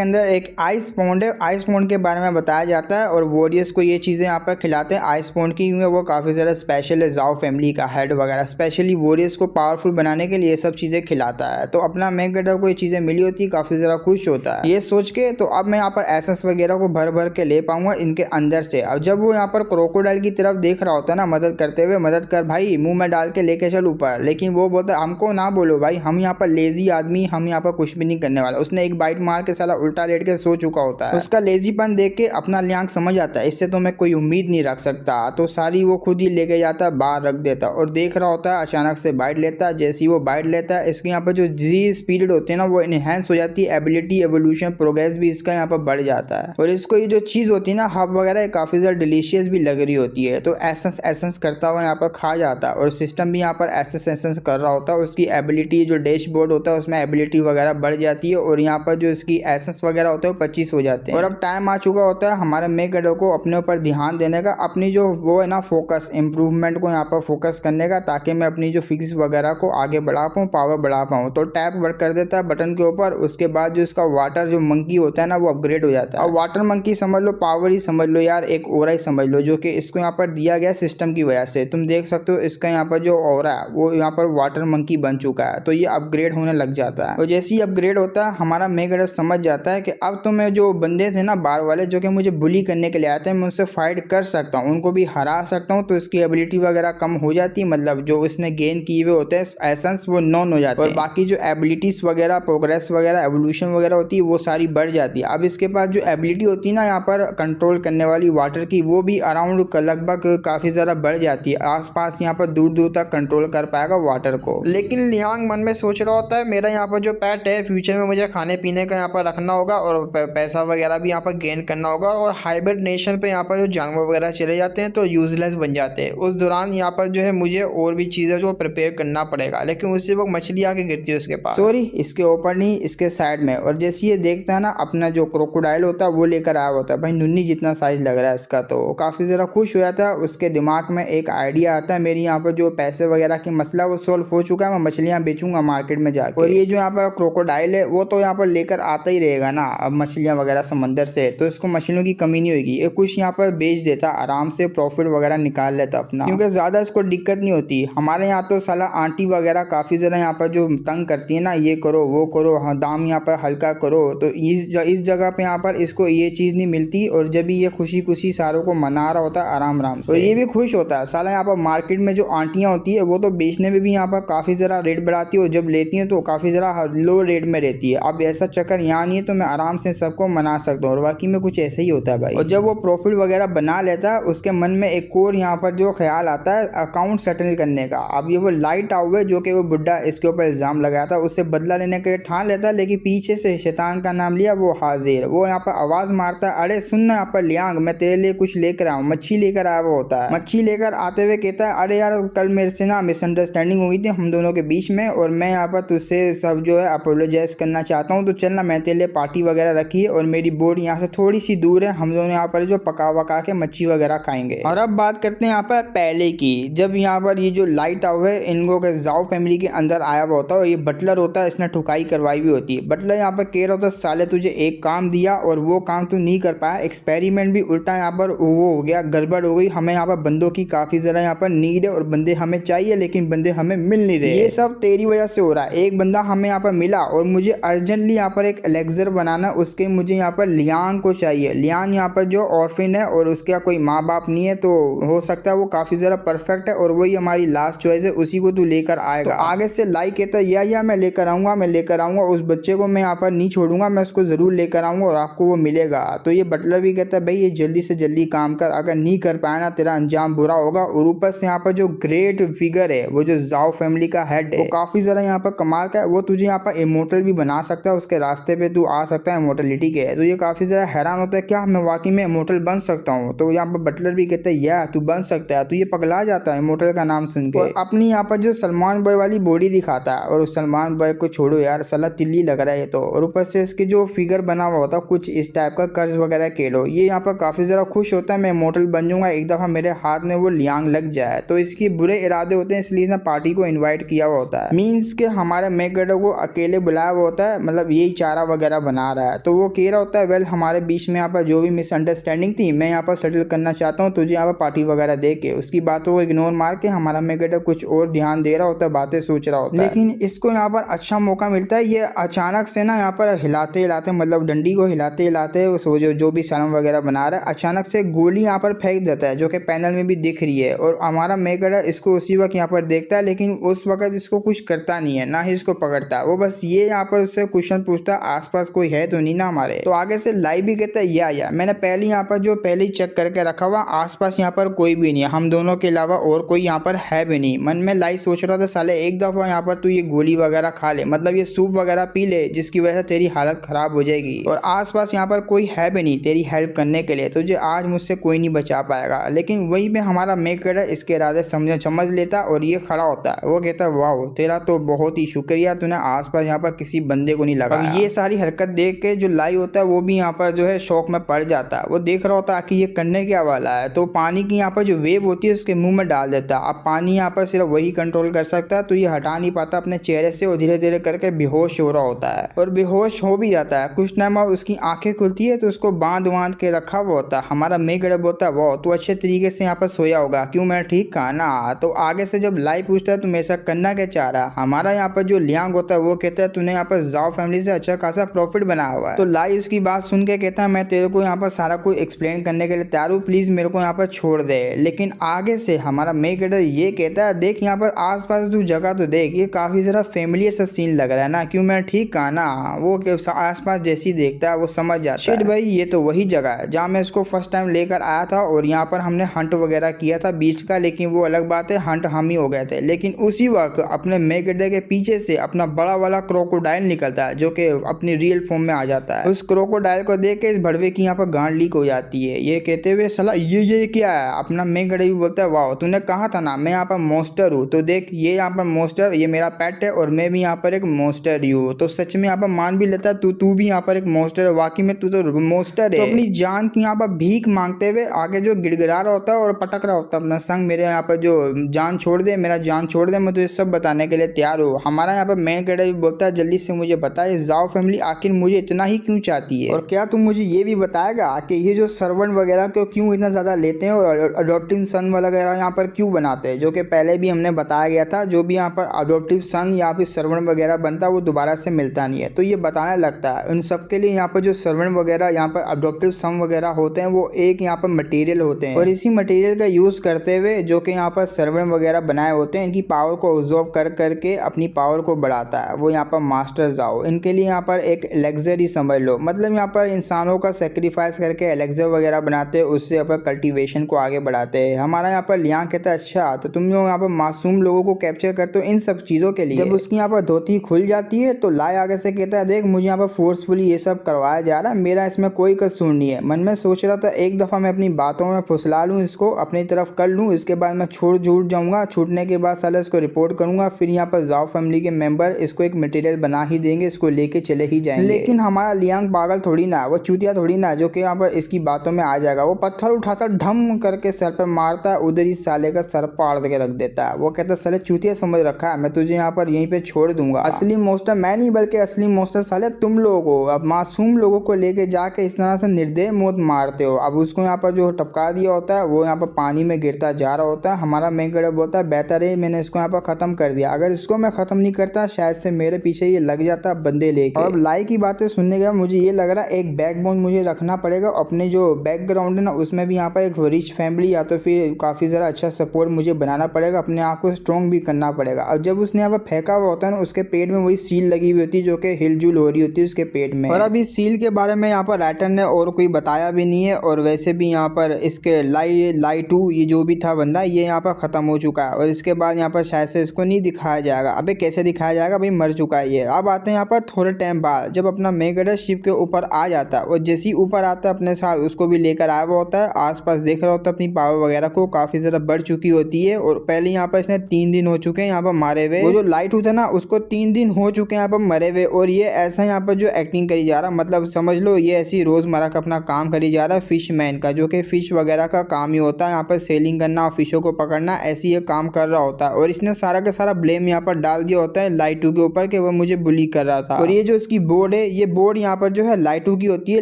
अंदर एक आइस पॉन्ड है, आइस पॉन्ड के बारे में बताया जाता है और वॉरियर्स को ये चीज़ें यहाँ पर खिलाते हैं आइस पॉन्ड की, क्योंकि वो काफ़ी ज़्यादा स्पेशल है। जाओ फैमिली का हेड वगैरह स्पेशली वॉरियर्स को पावरफुल बनाने के लिए सब चीज़ें खिलाता है। तो अपना मैगेडर को ये चीज़ें मिली होती है, काफ़ी ज़्यादा खुश होता है ये सोच के। तो अब मैं यहाँ पर एसेंस वगैरह को भर भर के ले पाऊंगा इनके अंदर से। अब जब वो यहाँ पर क्रोकोडाइल की तरफ देख रहा होता है ना मदद करते हुए, मदद कर भाई, मुंह में डाल के लेके चल ऊपर, लेकिन वो बोलता है हमको ना बोलो भाई, हम यहाँ पर लेजी आदमी, हम यहाँ पर कुछ भी नहीं करने वाला। उसने एक बाइट मार के साला उल्टा लेट के सो चुका होता है। उसका लेजीपन देख के अपना लियांग समझ आता है इससे तो मैं कोई उम्मीद नहीं रख सकता। तो सारी वो खुद ही लेके जाता, बाहर रख देता और देख रहा होता है। अचानक से बाइट लेता है, जैसे ही वो बाइट लेता है इसके यहाँ पर जो जी स्पीड होते हैं ना वो इनहेंस हो जाती है, एबिलिटी एवोल्यूशन प्रोग्रेस भी इसका यहाँ पर बढ़ जाता है। और इसको ये जो चीज़ होती है ना हब वगैरह काफ़ी ज़्यादा डिलीशियस भी लग रही होती है। तो एसेंस एसेंस करता हुआ यहाँ पर खा जाता है और सिस्टम भी यहाँ पर एसेंस एसेंस कर रहा होता है। उसकी एबिलिटी जो डैशबोर्ड होता है उसमें एबिलिटी वगैरह बढ़ जाती है और यहाँ पर जो इसकी एसेंस वगैरह होता है वो 25 हो जाते हैं। और अब टाइम आ चुका होता है हमारे मैगेडर को अपने ऊपर ध्यान देने का, अपनी जो वो है ना फोकस इम्प्रूवमेंट को यहाँ पर फोकस करने का, ताकि मैं अपनी जो फिजिक्स वगैरह को आगे बढ़ा पाऊँ, पावर बढ़ा पाऊँ। तो टैप वर्क कर देता है बटन के ऊपर। उसके बाद जो इसका वाटर जो मंकी होता है ना वो अपग्रेड हो जाता है। अब वाटर मंकी समझ लो, पावर ही समझ लो यार, एक ओरा ही समझ लो, जो कि इसको यहाँ पर दिया गया सिस्टम की वजह से। तुम देख सकते हो इसका यहाँ पर जो ओरा है वो यहाँ पर वाटर मंकी बन चुका है। तो ये अपग्रेड होने लग जाता है और जैसे ही अपग्रेड होता है हमारा मैगेडर समझ जाता है कि अब तो मैं जो बंदे थे ना बाहर वाले जो कि मुझे बुली करने के लिए आते हैं, मैं उससे फाइट कर सकता हूँ, उनको भी हरा सकता हूँ। तो इसकी एबिलिटी वगैरह कम हो जाती है, मतलब जो उसने गेन किए हुए होते हैं एसेंस वो नॉन हो जाते हैं और बाकी जो एबिलिटीज वगैरह प्रोग्रेस वगैरह एवोल्यूशन वगैरह होती है वो सारी बढ़ जाती है। अब इसके पास जो एबिलिटी होती है ना यहाँ पर कंट्रोल करने वाली वाटर की, वो भी अराउंड लगभग काफ़ी ज़्यादा बढ़ जाती है। आसपास यहाँ पर दूर दूर तक कंट्रोल कर पाएगा वाटर को। लेकिन लियांग मन में सोच रहा होता है मेरा यहाँ पर जो पेट है फ्यूचर में मुझे खाने पीने का यहाँ पर रखना होगा और पैसा वगैरह भी यहाँ पर गेन करना होगा। और हाइब्रिडेशन पे यहाँ पर जो जानवर वगैरह चले जाते हैं तो यूजलेस बन जाते हैं। उस दौरान यहाँ पर जो है मुझे और भी चीज़ें जो प्रिपेयर करना पड़ेगा, लेकिन उससे वो मछली आके गिरती है उसके पास, सॉरी इसके ऊपर नहीं इसके साइड में। और जैसे ये देखता है ना अपना जो क्रोकोडाइल होता है वो लेकर आया होता है, भाई नुन्नी जितना साइज लग रहा है इसका, तो काफ़ी ज़रा खुश हो जाता है। उसके दिमाग में एक आइडिया आता है, मेरी यहाँ पर जो पैसे वगैरह की मसला वो सॉल्व हो चुका है, मैं मछलियाँ बेचूंगा मार्केट में जाकर। और ये जो यहाँ पर क्रोकोडाइल है वो तो यहाँ पर लेकर आता ही रहेगा ना अब मछलियाँ वगैरह समंदर से, तो इसको मछलियों की कमी नहीं होगी। ये कुछ यहाँ पर बेच देता, आराम से प्रॉफिट वगैरह निकाल लेता अपना, क्योंकि ज़्यादा इसको दिक्कत नहीं होती। हमारे यहाँ तो साला आंटी वगैरह काफ़ी ज़्यादा यहाँ पर जो तंग करती है ना, ये करो वो करो, हाँ दाम यहाँ पर हल्का करो। तो इस जगह पे यहाँ पर इसको ये चीज़ नहीं मिलती और जब भी ये खुशी खुशी सारों को मना रहा होता है आराम आराम से, तो ये भी खुश होता है। साला यहाँ पर मार्केट में जो आंटियाँ होती है वो तो बेचने में भी यहाँ पर काफ़ी ज़रा रेट बढ़ाती है और जब लेती हैं तो काफ़ी ज़रा लो रेट में रहती है। अब ऐसा चक्कर यहाँ नहीं है, तो मैं आराम से सबको मना सकता हूँ और बाकी में कुछ ऐसा ही होता है भाई। और जब वो प्रॉफिट वगैरह बना लेता है उसके मन में एक और यहाँ पर जो ख्याल आता है अकाउंट सेटल करने का। अब ये वो लाइट आउए जो कि वो बुड्ढा इसके ऊपर इल्ज़ाम लगाया था उससे बदला लेने के ठान लेता है, लेकिन पीछे से शैतान का नाम लिया वो हाजिर, वो यहाँ पर आवाज़ मारता है, अरे सुन ना यहाँ पर लियांग, मैं तेरे लिए कुछ लेकर आया हूँ। मच्छी लेकर आया हुआ होता है। मच्छी लेकर आते हुए कहता है अरे यार कल मेरे से ना मिसअंडरस्टैंडिंग हुई थी हम दोनों के बीच में और मैं यहाँ पर तुझसे सब जो है अपोलोजाइज करना चाहता हूँ, तो चल ना मैं तेरे लिए पार्टी वगैरह रखी है और मेरी बोट यहाँ से थोड़ी सी दूर है, हम दोनों यहाँ पर जो पका वका के मच्छी वगैरह खाएंगे। और अब बात करते हैं यहाँ पर पहले की, जब यहाँ पर ये जो लाइट आउट है इनको के जाओ फैमिली के अंदर आया हुआ होता है और ये बटलर होता है, इसने ठुकाई करवाई हुई होती है। बटलर यहाँ पर कह रहा होता है साले तुझे एक काम दिया और वो काम तू नहीं कर पाया, एक्सपेरिमेंट भी उल्टा यहाँ पर वो हो गया, गड़बड़ हो गई, हमें यहाँ पर बंदों की काफ़ी ज़्यादा यहाँ पर नीड है और बंदे हमें चाहिए लेकिन बंदे हमें मिल नहीं रहे, ये सब तेरी वजह से हो रहा है। एक बंदा हमें यहाँ पर मिला और मुझे अर्जेंटली यहाँ पर एक एलेक्जर बनाना, उसके मुझे यहाँ पर लियांग को चाहिए। लियांग यहाँ पर जो ऑर्फिन है और उसका कोई माँ बाप नहीं है, तो हो सकता है वो काफ़ी ज़्यादा परफेक्ट है और वही हमारी लास्ट चॉइस है, उसी को तू लेकर आएगा। तो आगे से लाई कहता है या मैं लेकर आऊँगा, मैं लेकर आऊँगा उस बच्चे को, मैं यहाँ पर नहीं छोड़ूंगा, मैं उसको ज़रूर लेकर आऊँगा और आपको वो मिलेगा। तो ये बटलर भी कहता है भाई ये जल्दी से जल्दी काम कर, अगर नहीं कर पाया ना तेरा अंजाम बुरा होगा। और ऊपर से यहाँ पर जो ग्रेट फिगर है वो जो जाओ फैमिली का हेड है वो काफ़ी ज़्यादा यहाँ पर कमाल का है, वो तुझे यहाँ पर इमोर्टल भी बना सकता है, उसके रास्ते पे तू आ सकता है इमोर्टलिटी के। तो ये काफ़ी ज़्यादा हैरान होता है क्या मैं वाकई में इमोर्टल बन सकता हूँ। तो यहाँ पर बटलर भी कहता है या तू बन सकता है, तो ये पगला जाता है इमोर्टल का नाम सुन के। अपनी यहाँ पर जो सलमान बॉय वाली बॉडी दिखाता है और उस सलमान बॉय को छोड़ो यार साला तिल्ली लग रहा है ये तो, और ऊपर से इसके जो फिगर बना हुआ होता है कुछ इस टाइप का कर्ज वगैरह के लो। ये यहाँ पर काफ़ी ज़्यादा खुश होता है मैं इमोर्टल बन जाऊँगा एक दफ़ा मेरे हाथ में वो लियांग लग जाए। तो इसके बुरे इरादे होते हैं इसलिए इसने पार्टी को इन्वाइट किया हुआ होता होता है। मीन्स के हमारे मेकडेटर को अकेले बुलाया हुआ होता है, मतलब यही चारा वगैरह बना रहा है। तो वो कह रहा होता है वेल हमारे बीच में यहाँ पर जो भी मिसअंडरस्टैंडिंग थी मैं यहाँ पर सेटल करना चाहता हूँ, तुझे यहाँ पर पार्टी वगैरह दे के। उसकी बातों को इग्नोर मार के हमारा मेकडेटर कुछ और ध्यान दे रहा होता है, बातें सोच रहा होता है। लेकिन इसको यहाँ पर अच्छा मौका मिलता है, ये अचानक से ना यहाँ पर हिलाते हिलाते, मतलब डंडी को हिलाते हिलाते जो भी सनम वगैरह बना रहा है, अचानक से गोली यहाँ पर फेंक देता है, जो कि पैनल में भी दिख रही है। और हमारा मेकडेटर इसको उसी वक्त यहाँ पर देखता है, लेकिन उस वक्त इसको कुछ करता नहीं है, ना ही इसको पकड़ता है। वो बस ये यहाँ पर उससे क्वेश्चन पूछता है आसपास कोई है तो नहीं ना हमारे। तो आगे से लाई भी कहता है या मैंने पहले यहाँ पर जो पहले ही चेक करके रखा हुआ, आसपास यहाँ पर कोई भी नहीं है, हम दोनों के अलावा और कोई यहाँ पर है भी नहीं। मन में लाई सोच रहा था साले एक दफा यहाँ पर तू ये गोली वगैरह खा ले, मतलब ये सूप वगैरह पी ले, जिसकी वजह से तेरी हालत खराब हो जाएगी। और आसपास यहाँ पर कोई है भी नहीं तेरी हेल्प करने के लिए, तुझे आज मुझसे कोई नहीं बचा पाएगा। लेकिन वहीं पे हमारा मेकडेटर इसके इरादे समझ लेता और ये खड़ा होता है। वो कहता है वाह तेरा तो बहुत ही शुक्रिया, तूने आसपास यहाँ पर किसी बंदे को नहीं लगाया। ये सारी हरकत देख के जो लाई होता है वो भी यहाँ पर जो है शौक में पड़ जाता है। वो देख रहा होता है कि ये करने क्या वाला है, तो पानी की यहाँ पर जो वेव होती है उसके मुंह में डाल देता है। अब पानी यहाँ पर सिर्फ वही कंट्रोल कर सकता है, तो ये हटा नहीं पाता अपने चेहरे से और धीरे धीरे करके बेहोश हो रहा होता है और बेहोश हो भी जाता है। कुछ टाइम बाद उसकी आंखें खुलती है तो उसको बांध के रखा हुआ होता है। हमारा मेकडेटर बोलता है वाह तो अच्छे तरीके से यहाँ पर सोया होगा, क्यों मैंने ठीक कहा ना। तो आगे से जब लाई पूछता है तुम ऐसा करना क्या चाह रहा है, हमारा यहाँ पर जो लियांग होता है वो कहता है तूने यहाँ पर जाओ फैमिली से अच्छा खासा प्रॉफिट बनाया हुआ है। तो लाई उसकी बात सुन के कहता है मैं तेरे को यहाँ पर सारा कुछ एक्सप्लेन करने के लिए तैयार हूँ, प्लीज मेरे को यहाँ पर छोड़ दे। लेकिन आगे से हमारा मेकडेटर ये कहता है देख यहाँ पर आसपास तू जगह तो देख, ये काफी जरा फैमिलियर सा सीन लग रहा है ना, क्यों मैंने ठीक कहा ना। वो आसपास जैसी देखता है वो समझ जाता है भाई ये तो वही जगह है जहाँ मैं इसको फर्स्ट टाइम लेकर आया था और यहाँ पर हमने हंट वगैरह किया था बीच का। लेकिन वो अलग बात है, हंट हम ही हो गए थे। लेकिन उसी वक्त अपने मेकडेटर के पीछे से अपना बड़ा वाला क्रोकोडाइल निकलता है, जो कि अपनी रियल फॉर्म में आ जाता है। उस क्रोकोडाइल को देख के इस भड़वे की यहाँ पर गांड लीक हो जाती है। ये कहते हुए सला ये क्या है, अपना मेकडेटर भी बोलता है वाह तूने कहा था ना मैं यहाँ पर मॉन्स्टर हूँ, तो देख ये यहाँ पर मॉन्स्टर, ये मेरा पेट है और मैं भी यहाँ पर एक मॉन्स्टर ही हूँ। तो सच में यहाँ पर मान भी लेता है तू भी यहाँ पर एक मॉन्स्टर है, वाकई में तू तो मॉन्स्टर है। तो अपनी जान की यहाँ पर भीख मांगते हुए आगे जो गिड़गिड़ा रहा होता है और पटक रहा होता है अपना संग, मेरे यहाँ पर जो जान छोड़ दे, मेरा जान छोड़ दे, मैं तुझे सब बताने के लिए तैयार हूँ। हमारा यहाँ पर मेकडेटर भी बोलता है जल्दी से मुझे बता ये जाओ फैमिली आखिर मुझे इतना ही क्यों चाहती है, और क्या तुम मुझे ये भी बताएगा कि ये जो सर्वेंट वगैरह को क्यों इतना ज़्यादा लेते हैं और अडोप्टिव सन वगैरह यहाँ पर क्यों बनाते हैं, जो कि पहले भी हमने बताया गया था। जो भी यहाँ पर अडोप्टिव सन या फिर सर्वेंट वगैरह बनता है वो दोबारा से मिलता नहीं है। तो ये बताने लगता है उन सबके लिए यहाँ पर जो सर्वेंट वगैरह यहाँ पर अडोप्टिव सन वगैरह होते हैं वो एक यहाँ पर मटेरियल होते हैं, और इसी मटेरियल का यूज़ करते हुए जो कि यहाँ पर सर्वेंट वगैरह बनाए होते हैं इनकी पावर को ऑब्जॉर्ब करके अपनी पावर को बढ़ाता है वो यहाँ पर मास्टर जाओ। इनके लिए यहाँ पर एक एलेक्सर ही समझ लो, मतलब यहाँ पर इंसानों का सेक्रीफाइस करके एलेक्सर वगैरह बनाते हैं, उससे यहाँ पर कल्टीवेशन को आगे बढ़ाते हैं। हमारा यहाँ पर लियांग कहता है अच्छा तो तुम जो यहाँ पर मासूम लोगों को कैप्चर करते हो इन सब चीज़ों के लिए। जब उसकी यहाँ पर धोती खुल जाती है तो लाई आगे से कहता है देख मुझे यहाँ पर फोर्सफुली ये सब करवाया जा रहा है, मेरा इसमें कोई कसूर नहीं है। मन में सोच रहा था एक दफ़ा मैं अपनी बातों में फुसला लूँ, इसको अपनी तरफ कर लूँ, इसके बाद मैं छूट जाऊँगा, छूटने के बाद साला इसको रिपोर्ट करूँगा, फिर यहाँ पर जाओ फैमिली के मेंबर इसको एक मटेरियल बना ही देंगे, इसको लेके चले ही जाएंगे। लेकिन हमारा लियांग पागल थोड़ी ना, वो चूतिया थोड़ी ना जो कि यहाँ पर इसकी बातों में आ जाएगा। वो पत्थर उठाता ढम करके सर पर मारता है, उधर ही साले का सर पाड़ के रख देता है। वो कहता है साले चूतिया समझ रखा है, मैं तुझे यहाँ पर यहीं पे छोड़ दूंगा, असली मॉन्स्टर मैं नहीं बल्कि असली मॉन्स्टर साले तुम लोग हो। अब मासूम लोगों को लेके जाके इस तरह से निर्दय मौत मारते हो। अब उसको यहाँ पर जो टपका दिया होता है वो यहाँ पर पानी में गिरता जा रहा होता है। हमारा मेकडेटर बोलता है बेहतर है मैंने इसको यहाँ पर खत्म कर दिया, अगर इसको मैं खत्म नहीं करता शायद से मेरे पीछे ये लग जाता बंदे लेके। और लाई की बातें सुनने के बाद मुझे ये लग रहा है एक बैकबोन मुझे रखना पड़ेगा, अपने जो बैकग्राउंड है ना उसमें भी यहाँ पर एक रिच फैमिली या तो फिर काफी ज़रा अच्छा सपोर्ट मुझे बनाना पड़ेगा, अपने आप को स्ट्रॉन्ग भी करना पड़ेगा। और जब उसने यहाँ पर फेंका हुआ होता है ना उसके पेट में वही सील लगी हुई होती है जो कि हिलजुल हो रही होती है उसके पेट में। और अभी सील के बारे में यहाँ पर राइटर ने और कोई बताया भी नहीं है, और वैसे भी यहाँ पर इसके लाई 2 ये जो भी था बंदा ये यहाँ पर खत्म हो चुका है, और इसके बाद यहाँ पर शायद से इसको नहीं दिखाया जाएगा। अबे कैसे दिखाया जाएगा भाई, मर चुका है ये। अब आते हैं यहाँ पर थोड़े टाइम बाद जब अपना मेकडेटर शिप के ऊपर आ जाता है, और जैसे ही ऊपर आता है अपने साथ उसको भी लेकर आया हुआ होता है, आसपास देख रहा होता है अपनी पावर वगैरह को काफी ज़्यादा बढ़ चुकी होती है। और पहले यहाँ पर इसने 3 दिन हो चुके हैं यहाँ पर मारे हुए, वो जो लाइट होता है ना उसको 3 दिन हो चुके हैं यहाँ पर मरे हुए। और ये ऐसा यहाँ पर जो एक्टिंग करी जा रहा, मतलब समझ लो ये ऐसी रोजमर्रा का अपना काम करी जा रहा है फिशमैन का, जो कि फिश वगैरह का काम ही होता है यहाँ पर सेलिंग करना और फिशों को पकड़ना, ऐसी ये काम कर रहा होता है। और इसने सारा का सारा ब्लेम यहाँ पर डाल दिया होता है लाइटू के ऊपर कि वो मुझे बुली कर रहा था। और ये जो इसकी बोर्ड है, ये बोर्ड यहाँ पर जो है लाइटू की होती है,